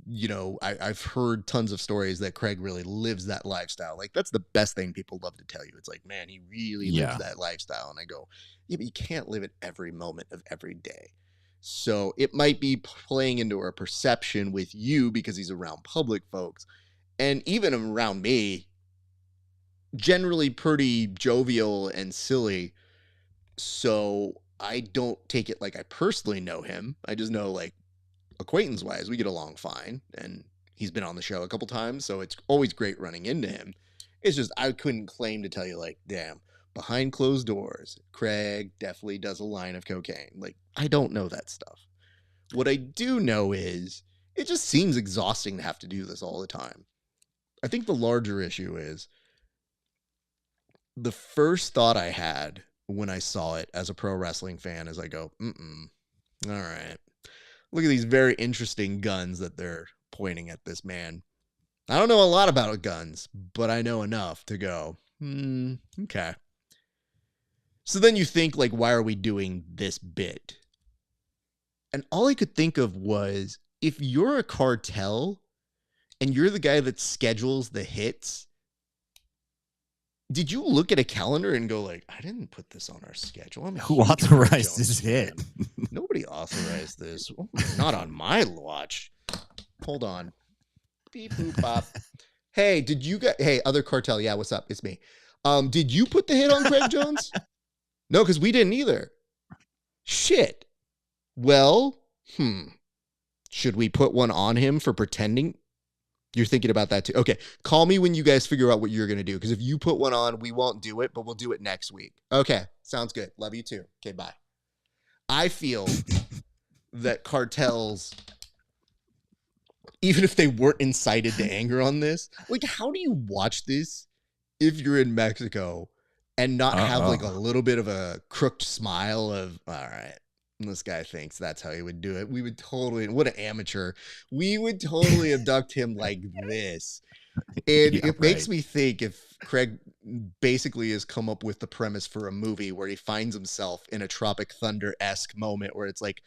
You know, I've heard tons of stories that Craig really lives that lifestyle. Like, that's the best thing people love to tell you. It's like, man, he really lives that lifestyle. And I go, yeah, but you can't live it every moment of every day. So it might be playing into our perception with you because he's around public folks. And even around me, generally pretty jovial and silly. So I don't take it like I personally know him. I just know, like, acquaintance-wise, we get along fine. And he's been on the show a couple times, so it's always great running into him. It's just I couldn't claim to tell you, like, damn, behind closed doors, Craig definitely does a line of cocaine. Like, I don't know that stuff. What I do know is it just seems exhausting to have to do this all the time. I think the larger issue is the first thought I had when I saw it as a pro wrestling fan is I go, all right. Look at these very interesting guns that they're pointing at this man. I don't know a lot about guns, but I know enough to go, okay. So then you think, like, why are we doing this bit? And all I could think of was, if you're a cartel and you're the guy that schedules the hits, did you look at a calendar and go like, I didn't put this on our schedule? Who authorized this hit? Nobody authorized this. Not on my watch. Hold on. Beep, boop, bop. Hey, did you get, hey, other cartel. Yeah, what's up? It's me. Did you put the hit on Craig Jones? No, because we didn't either. Shit. Well, should we put one on him for pretending? You're thinking about that too. Okay. Call me when you guys figure out what you're going to do. Because if you put one on, we won't do it, but we'll do it next week. Okay. Sounds good. Love you too. Okay. Bye. I feel that cartels, even if they weren't incited to anger on this, like, how do you watch this if you're in Mexico and not have like a little bit of a crooked smile of, all right, this guy thinks that's how he would do it. We would totally, what an amateur. We would totally abduct him like this. And it makes me think if Craig basically has come up with the premise for a movie where he finds himself in a Tropic Thunder-esque moment where it's like,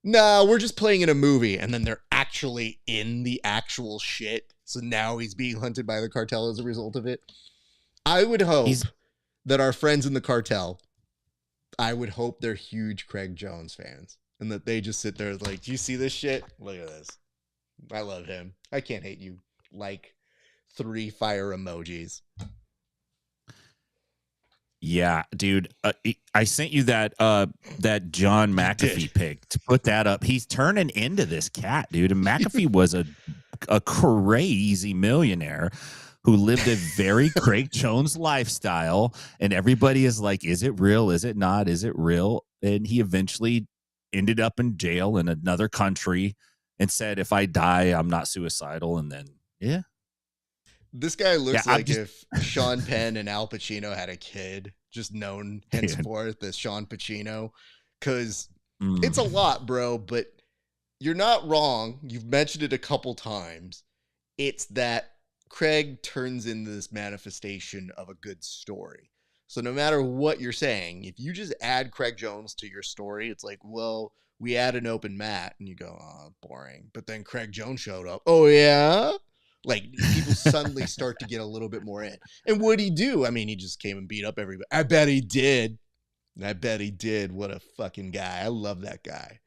no, we're just playing in a movie. And then they're actually in the actual shit. So now he's being hunted by the cartel as a result of it. I would hope that our friends in the cartel, I would hope they're huge Craig Jones fans and that they just sit there like, do you see this shit? Look at this. I love him. I can't hate you. Like 3 fire emojis. Yeah, dude. I sent you that John McAfee pic to put that up. He's turning into this cat, dude. And McAfee was a crazy millionaire who lived a very Craig Jones lifestyle. And everybody is like, is it real? Is it not? Is it real? And he eventually ended up in jail in another country and said, if I die, I'm not suicidal. And then, yeah. This guy looks like if Sean Penn and Al Pacino had a kid, just known henceforth as Sean Pacino, because it's a lot, bro, but you're not wrong. You've mentioned it a couple times. It's that Craig turns into this manifestation of a good story. So no matter what you're saying, if you just add Craig Jones to your story, it's like, well, we add an open mat, and you go, oh, boring. But then Craig Jones showed up. Oh, yeah? Like, people suddenly start to get a little bit more in. And what'd he do? I mean, he just came and beat up everybody. I bet he did. What a fucking guy. I love that guy.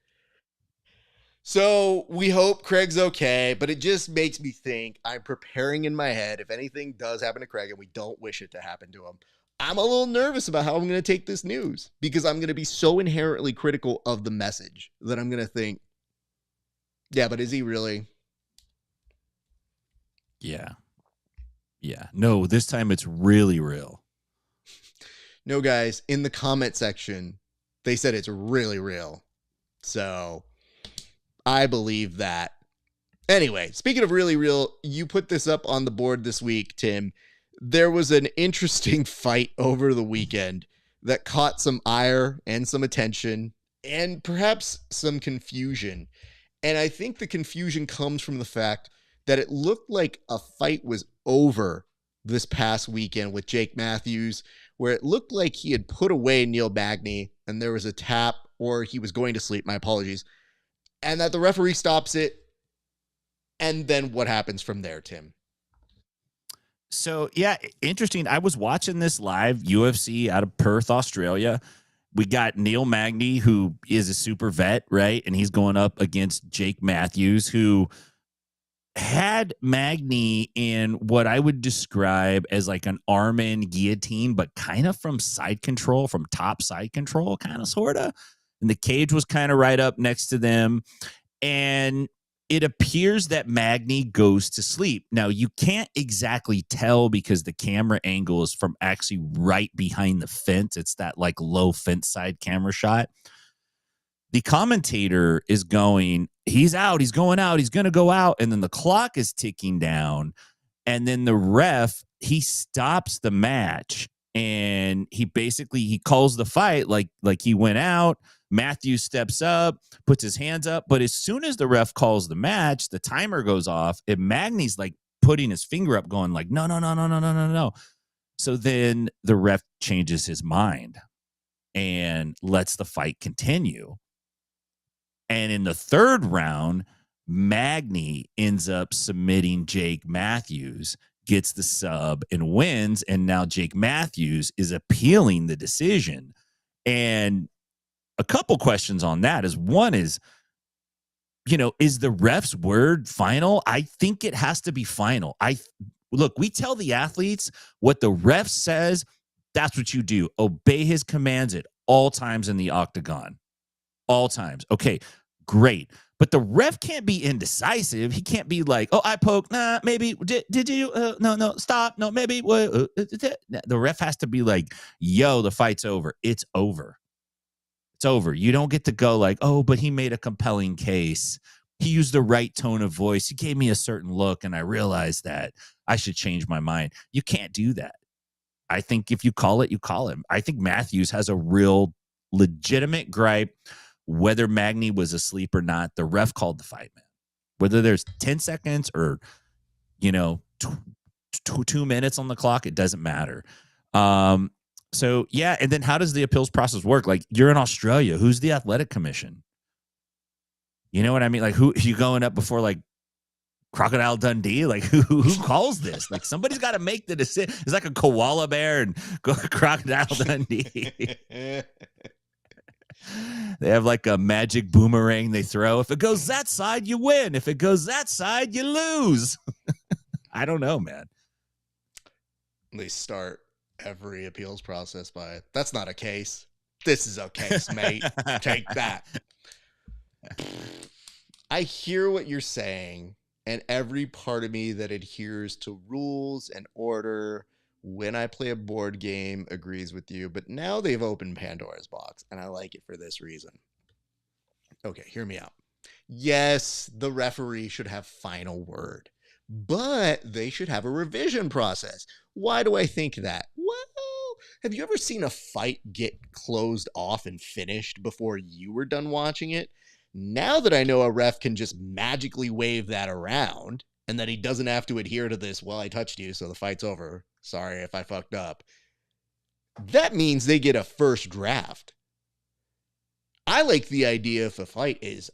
So we hope Craig's okay, but it just makes me think, I'm preparing in my head, if anything does happen to Craig and we don't wish it to happen to him, I'm a little nervous about how I'm going to take this news, because I'm going to be so inherently critical of the message that I'm going to think, yeah, but is he really? Yeah. No, this time it's really real. No, guys, in the comment section, they said it's really real. So I believe that. Anyway, speaking of really real, you put this up on the board this week, Tim. There was an interesting fight over the weekend that caught some ire and some attention and perhaps some confusion. And I think the confusion comes from the fact that it looked like a fight was over this past weekend with Jake Matthews, where it looked like he had put away Neil Magny and there was a tap, or he was going to sleep, my apologies, and that the referee stops it. And then what happens from there, Tim? So, yeah, interesting. I was watching this live UFC out of Perth, Australia. We got Neil Magny, who is a super vet, right? And he's going up against Jake Matthews, who had Magny in what I would describe as like an arm-in guillotine, but kind of from side control, from top side control, kind of, sort of. And the cage was kind of right up next to them. And it appears that Magny goes to sleep. Now, you can't exactly tell because the camera angle is from actually right behind the fence. It's that like low fence side camera shot. The commentator is going, he's out, he's going out, he's going to go out. And then the clock is ticking down. And then the ref, he stops the match. And he calls the fight like he went out. Matthews steps up, puts his hands up. But as soon as the ref calls the match, the timer goes off. And Magny's like putting his finger up, going like, no. So then the ref changes his mind and lets the fight continue. And in the third round, Magny ends up submitting Jake Matthews, gets the sub and wins. And now Jake Matthews is appealing the decision. And a couple questions on that is, one is, is the ref's word final? I think it has to be final. Look, we tell the athletes what the ref says. That's what you do. Obey his commands at all times in the octagon. All times. Okay, great. But the ref can't be indecisive. He can't be like, oh, I poked. Nah, maybe. Did you? No, stop. No, maybe. The ref has to be like, yo, the fight's over. It's over. It's over. You don't get to go like, oh, but he made a compelling case. He used the right tone of voice. He gave me a certain look, and I realized that I should change my mind. You can't do that. I think if you call it, you call him. I think Matthews has a real legitimate gripe. Whether Magny was asleep or not, the ref called the fight, man. Whether there's 10 seconds or, 2 minutes on the clock, it doesn't matter. So, yeah, and then how does the appeals process work? Like, you're in Australia. Who's the athletic commission? You know what I mean? Like, who you going up before, like, Crocodile Dundee? Like, who calls this? Like, somebody's got to make the decision. It's like a koala bear and Crocodile Dundee. They have like a magic boomerang they throw. If it goes that side, you win. If it goes that side, you lose. I don't know, man. They start every appeals process by, that's not a case. This is a case, mate. Take that. I hear what you're saying, and every part of me that adheres to rules and order when I play a board game agrees with you, but now they've opened Pandora's box, and I like it for this reason. Okay, hear me out. Yes, the referee should have final word, but they should have a revision process. Why do I think that? Well, have you ever seen a fight get closed off and finished before you were done watching it? Now that I know a ref can just magically wave that around and that he doesn't have to adhere to this, well, I touched you, so the fight's over. Sorry if I fucked up. That means they get a first draft. I like the idea if a fight is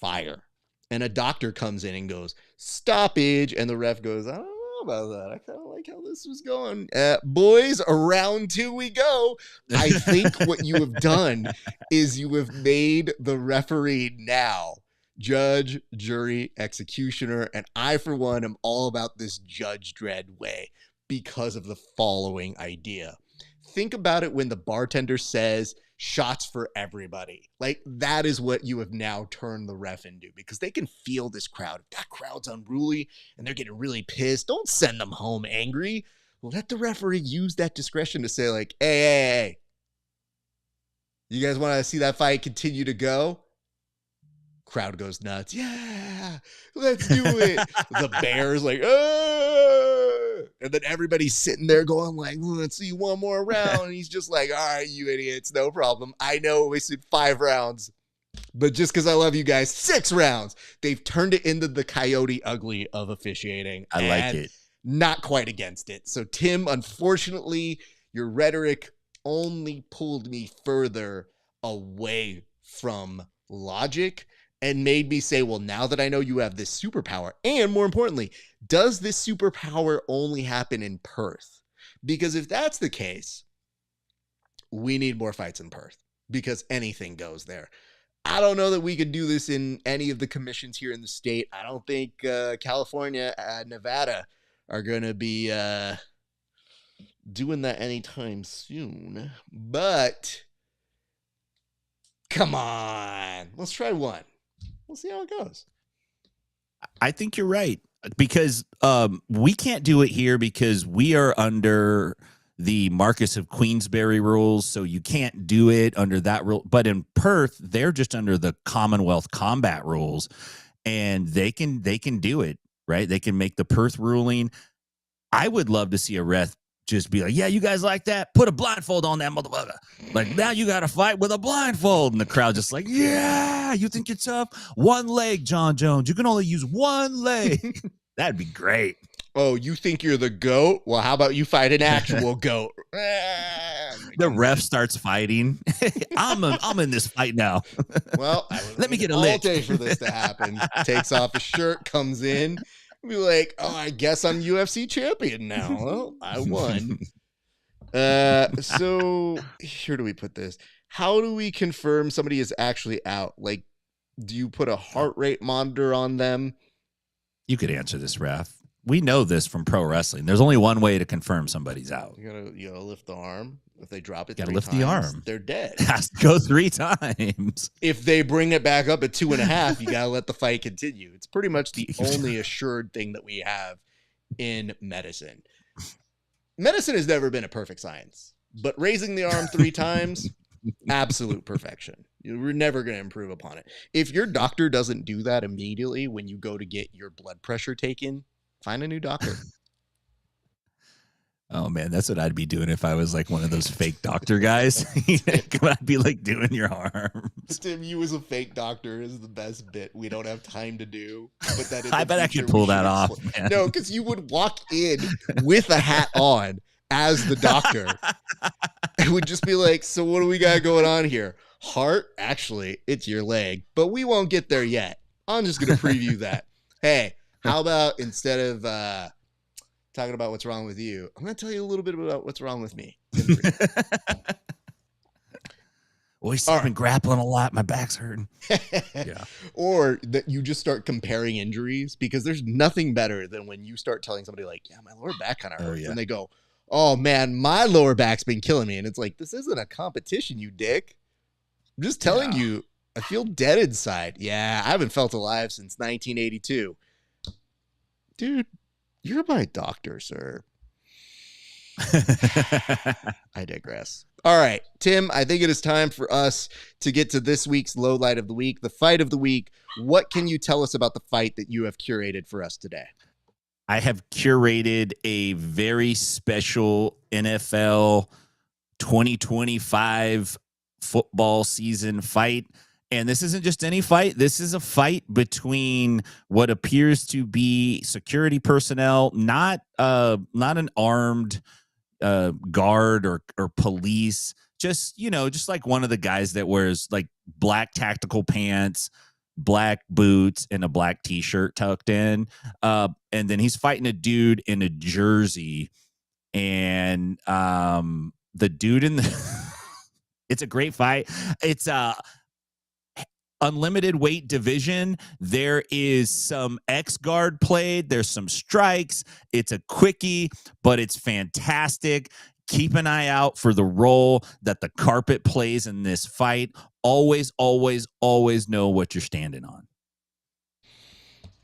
fire and a doctor comes in and goes, stoppage, and the ref goes, I don't know about that. I kind of like how this was going. Boys, round 2 we go. I think what you have done is you have made the referee now judge, jury, executioner, and I, for one, am all about this Judge Dredd way because of the following idea. Think about it when the bartender says, shots for everybody. Like, that is what you have now turned the ref into, because they can feel this crowd. If that crowd's unruly and they're getting really pissed, don't send them home angry. Let the referee use that discretion to say, like, hey, you guys want to see that fight continue to go? Crowd goes nuts. Yeah, let's do it. The bear's like, and then everybody's sitting there going like, let's see one more round. And he's just like, all right, you idiots, no problem. I know we said 5 rounds, but just because I love you guys, 6 rounds. They've turned it into the Coyote Ugly of officiating. I like it. Not quite against it. So, Tim, unfortunately, your rhetoric only pulled me further away from logic and made me say, well, now that I know you have this superpower, and more importantly, does this superpower only happen in Perth? Because if that's the case, we need more fights in Perth, because anything goes there. I don't know that we could do this in any of the commissions here in the state. I don't think California and Nevada are going to be doing that anytime soon. But come on, let's try one. We'll see how it goes. I think you're right, because we can't do it here because we are under the Marquess of Queensberry rules, so you can't do it under that rule. But in Perth, they're just under the Commonwealth combat rules, and they can do it, right? They can make the Perth ruling. I would love to see a ref just be like, yeah, you guys like that? Put a blindfold on that motherfucker. Like, now you got to fight with a blindfold. And the crowd just like, yeah, you think you're tough? One leg, John Jones. You can only use one leg. That'd be great. Oh, you think you're the GOAT? Well, how about you fight an actual GOAT? The ref starts fighting. I'm in this fight now. Well, let me get a all lick. day for this to happen. Takes off his shirt, comes in. Be like, oh, I guess I'm UFC champion now. Well, I won. So here do we put this? How do we confirm somebody is actually out? Like, do you put a heart rate monitor on them? You could answer this, Raf. We know this from pro wrestling. There's only one way to confirm somebody's out. You gotta lift the arm. If they drop it, you gotta lift the arm. They're dead. It has to go 3 times. If they bring it back up at 2.5, you gotta let the fight continue. It's pretty much the only assured thing that we have in medicine. Medicine has never been a perfect science, but raising the arm 3 times, absolute perfection. You're never going to improve upon it. If your doctor doesn't do that immediately when you go to get your blood pressure taken, find a new doctor. Oh, man, that's what I'd be doing if I was like one of those fake doctor guys. I'd be like doing your arms. Tim, you as a fake doctor is the best bit we don't have time to do. But that is I bet I could pull that off, man. No, because you would walk in with a hat on as the doctor. It would just be like, so what do we got going on here? Heart? Actually, it's your leg. But we won't get there yet. I'm just going to preview that. Hey, How about instead of talking about what's wrong with you, I'm going to tell you a little bit about what's wrong with me. I've been grappling a lot. My back's hurting. Yeah. Or that you just start comparing injuries, because there's nothing better than when you start telling somebody like, yeah, my lower back kind of hurts. And they go, oh man, my lower back's been killing me. And it's like, this isn't a competition, you dick. I'm just telling you, I feel dead inside. Yeah, I haven't felt alive since 1982. Dude, you're my doctor, sir. I digress. All right, Tim, I think it is time for us to get to this week's low light of the week, the fight of the week. What can you tell us about the fight that you have curated for us today? I have curated a very special NFL 2025 football season fight. And this isn't just any fight. This is a fight between what appears to be security personnel, not an armed guard or police, just like one of the guys that wears like black tactical pants, black boots, and a black t-shirt tucked in, and then he's fighting a dude in a jersey, and the dude in the it's a great fight. It's unlimited weight division. There is some X guard played. There's some strikes. It's a quickie, but it's fantastic. Keep an eye out for the role that the carpet plays in this fight. Always, always, always know what you're standing on.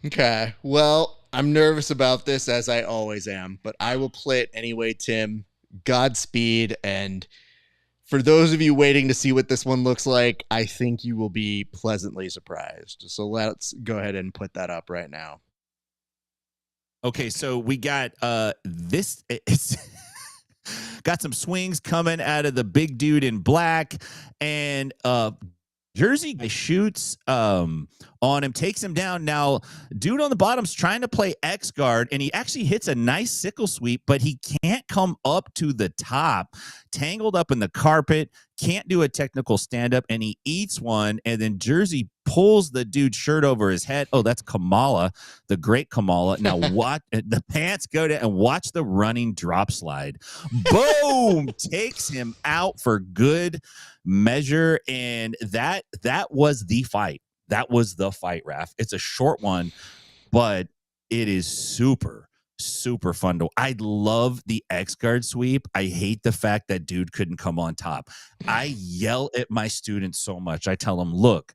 Okay. Well, I'm nervous about this, as I always am, but I will play it anyway, Tim. Godspeed. And for those of you waiting to see what this one looks like, I think you will be pleasantly surprised. So let's go ahead and put that up right now. Okay, so we got this. It's got some swings coming out of the big dude in black, and jersey guy shoots on him, takes him down. Now, dude on the bottom's trying to play X guard, and he actually hits a nice sickle sweep, but he can't come up to the top, tangled up in the carpet, can't do a technical stand-up, and he eats one, and then Jersey pulls the dude's shirt over his head. Oh, that's Kamala, the great Kamala. Now, watch the pants go down, and watch the running drop slide. Boom! Takes him out for good measure, and that was the fight. That was the fight, Raf. It's a short one, but it is super, super fun to. I love the X guard sweep. I hate the fact that dude couldn't come on top. I yell at my students so much. I tell them, look,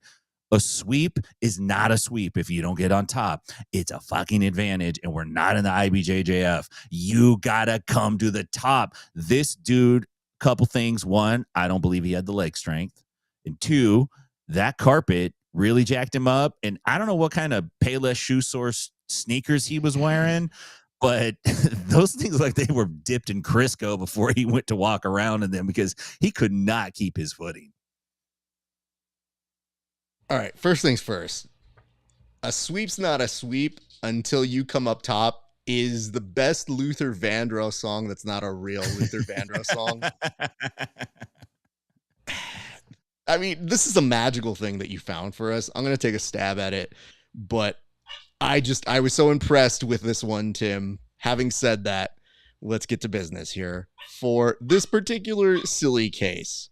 a sweep is not a sweep if you don't get on top. It's a fucking advantage, and we're not in the IBJJF. You gotta come to the top. This dude, couple things. One, I don't believe he had the leg strength. And two, that carpet really jacked him up. And I don't know what kind of Payless shoe source sneakers he was wearing, but those things like they were dipped in Crisco before he went to walk around in them, because he could not keep his footing. All right, first things first. A sweep's not a sweep until you come up top is the best Luther Vandross song that's not a real Luther Vandross song. I mean, this is a magical thing that you found for us. I'm going to take a stab at it, but I was so impressed with this one, Tim. Having said that, let's get to business here for this particular silly case.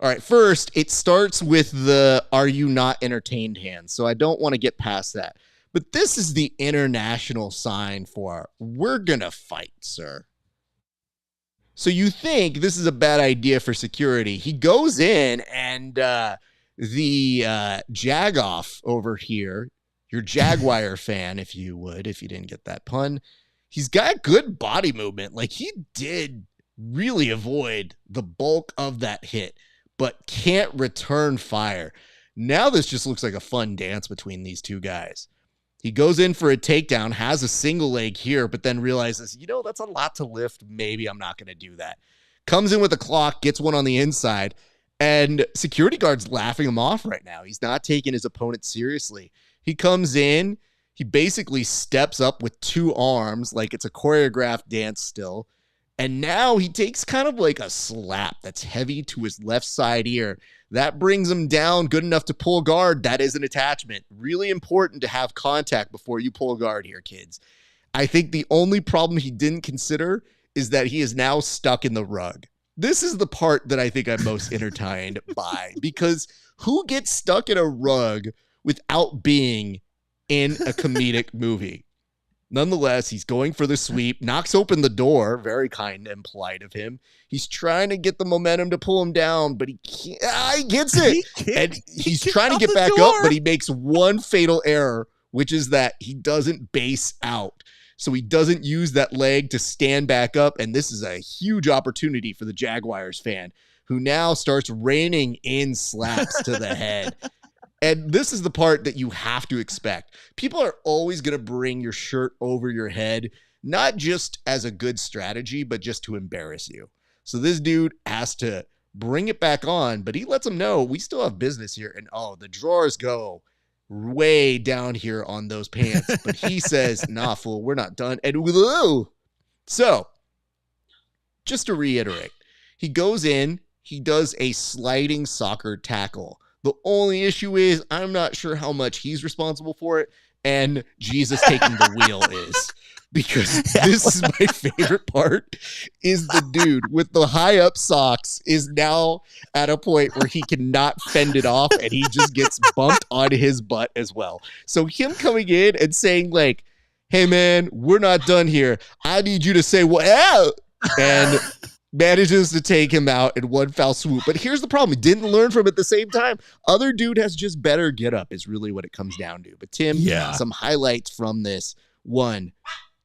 All right, first, it starts with the "are you not entertained" hand, so I don't want to get past that. But this is the international sign for "we're gonna fight, sir." So you think this is a bad idea for security. He goes in, and the Jagoff over here, your Jaguar fan, if you didn't get that pun, he's got good body movement. Like, he did really avoid the bulk of that hit, but can't return fire. Now this just looks like a fun dance between these two guys. He goes in for a takedown, has a single leg here, but then realizes, that's a lot to lift. Maybe I'm not going to do that. Comes in with a clock, gets one on the inside, and security guard's laughing him off right now. He's not taking his opponent seriously. He comes in, he basically steps up with two arms, like it's a choreographed dance still, And now he takes kind of like a slap that's heavy to his left side ear. That brings him down good enough to pull guard. That is an attachment. Really important to have contact before you pull guard here, kids. I think the only problem he didn't consider is that he is now stuck in the rug. This is the part that I think I'm most entertained by, because who gets stuck in a rug without being in a comedic movie? Nonetheless, he's going for the sweep, knocks open the door, very kind and polite of him. He's trying to get the momentum to pull him down, but he can't. He gets it. And he's trying to get back up, but he makes one fatal error, which is that he doesn't base out. So he doesn't use that leg to stand back up, and this is a huge opportunity for the Jaguars fan, who now starts raining in slaps to the head. And this is the part that you have to expect. People are always going to bring your shirt over your head, not just as a good strategy, but just to embarrass you. So this dude has to bring it back on, but he lets them know we still have business here. And the drawers go way down here on those pants. But he says, nah, fool, we're not done. And whoa. So just to reiterate, he goes in, he does a sliding soccer tackle. The only issue is I'm not sure how much he's responsible for it and Jesus taking the wheel is. Because this is my favorite part, is the dude with the high up socks is now at a point where he cannot fend it off, and he just gets bumped on his butt as well. So him coming in and saying like, hey man, we're not done here. I need you to say what? And manages to take him out in one foul swoop. But here's the problem. He didn't learn from it at the same time. Other dude has just better get up is really what it comes down to. But Tim, some highlights from this. One,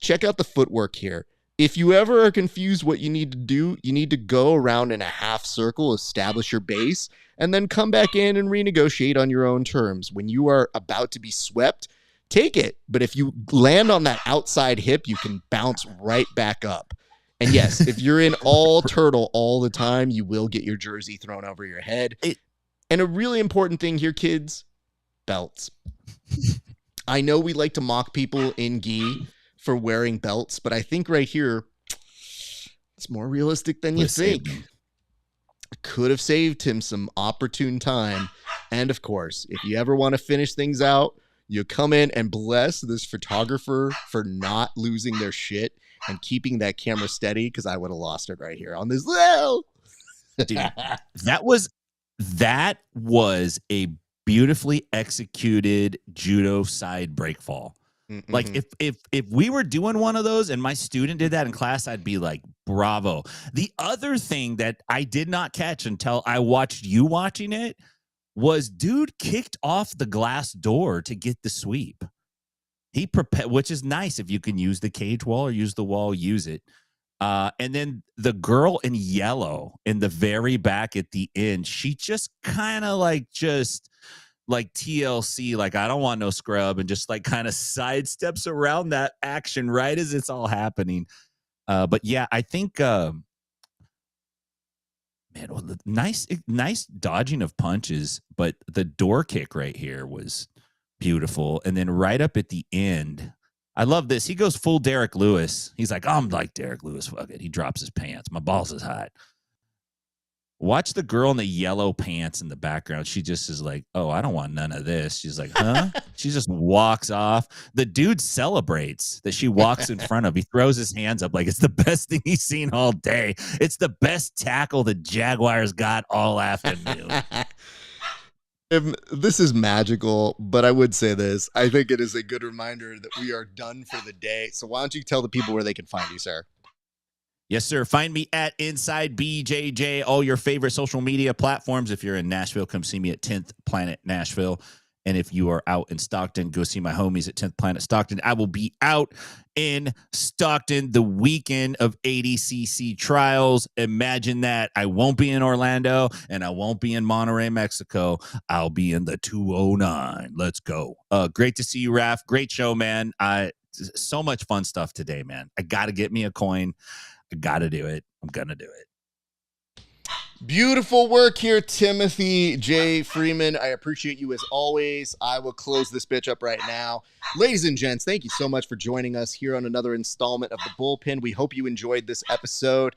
check out the footwork here. If you ever are confused what you need to do, you need to go around in a half circle, establish your base, and then come back in and renegotiate on your own terms. When you are about to be swept, take it. But if you land on that outside hip, you can bounce right back up. And yes, if you're in all turtle all the time, you will get your jersey thrown over your head. And a really important thing here, kids, belts. I know we like to mock people in gi for wearing belts, but I think right here, it's more realistic than you think. Could have saved him some opportune time. And of course, if you ever want to finish things out, you come in and bless this photographer for not losing their shit and keeping that camera steady, because I would have lost it right here on this. Dude, that was a beautifully executed judo side break fall. Mm-hmm. Like if we were doing one of those and my student did that in class, I'd be like, bravo. The other thing that I did not catch until I watched you watching it was dude kicked off the glass door to get the sweep. He which is nice if you can use the cage wall or use the wall, use it. And then the girl in yellow in the very back at the end, she just kind of like TLC, like I don't want no scrub, and just like kind of sidesteps around that action right as it's all happening. But yeah, I think man, nice dodging of punches, but the door kick right here was beautiful. And then right up at the end, I love this. He goes full Derek Lewis. He's like, I'm like Derek Lewis. Fuck it. He drops his pants. My balls is hot. Watch the girl in the yellow pants in the background. She just is like, oh, I don't want none of this. She's like, huh? She just walks off. The dude celebrates that she walks in front of. He throws his hands up like it's the best thing he's seen all day. It's the best tackle the Jaguars got all afternoon. This is magical, but I would say this. I think it is a good reminder that we are done for the day. So why don't you tell the people where they can find you, sir? Yes, sir. Find me at Inside BJJ, all your favorite social media platforms. If you're in Nashville, come see me at 10th Planet Nashville. And if you are out in Stockton, go see my homies at 10th Planet Stockton. I will be out in Stockton the weekend of ADCC trials. Imagine that. I won't be in Orlando and I won't be in Monterrey, Mexico. I'll be in the 209. Let's go. Great to see you, Raf. Great show, man. So much fun stuff today, man. I got to get me a coin. I got to do it. I'm going to do it. Beautiful work here, Timothy J. Freeman. I appreciate you as always. I will close this bitch up right now. Ladies and gents, thank you so much for joining us here on another installment of The Bullpen. We hope you enjoyed this episode.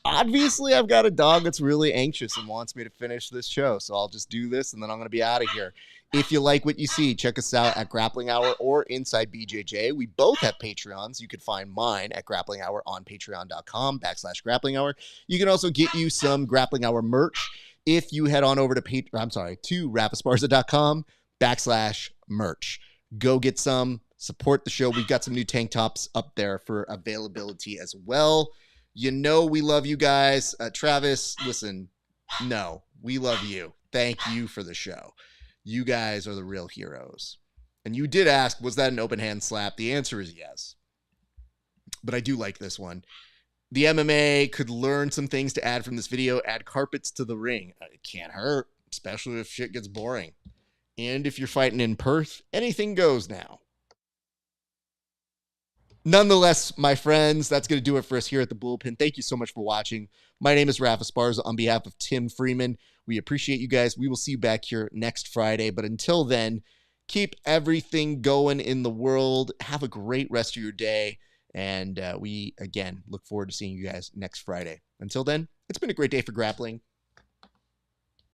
Obviously, I've got a dog that's really anxious and wants me to finish this show, so I'll just do this and then I'm going to be out of here. If you like what you see, check us out at Grappling Hour or Inside BJJ. We both have Patreons. You can find mine at Grappling Hour on patreon.com/Grappling Hour. You can also get you some Grappling Hour merch if you head on over to RAFESPARZA.com/merch. Go get some, support the show. We've got some new tank tops up there for availability as well. You know we love you guys. Travis, listen, no, we love you. Thank you for the show. You guys are the real heroes. And you did ask, was that an open hand slap? The answer is yes. But I do like this one. The MMA could learn some things to add from this video. Add carpets to the ring. It can't hurt, especially if shit gets boring. And if you're fighting in Perth, anything goes now. Nonetheless, my friends, that's going to do it for us here at the Bullpen. Thank you so much for watching. My name is RAF ESPARZA on behalf of Tim Freeman. We appreciate you guys. We will see you back here next Friday. But until then, keep everything going in the world. Have a great rest of your day. And we, again, look forward to seeing you guys next Friday. Until then, it's been a great day for grappling.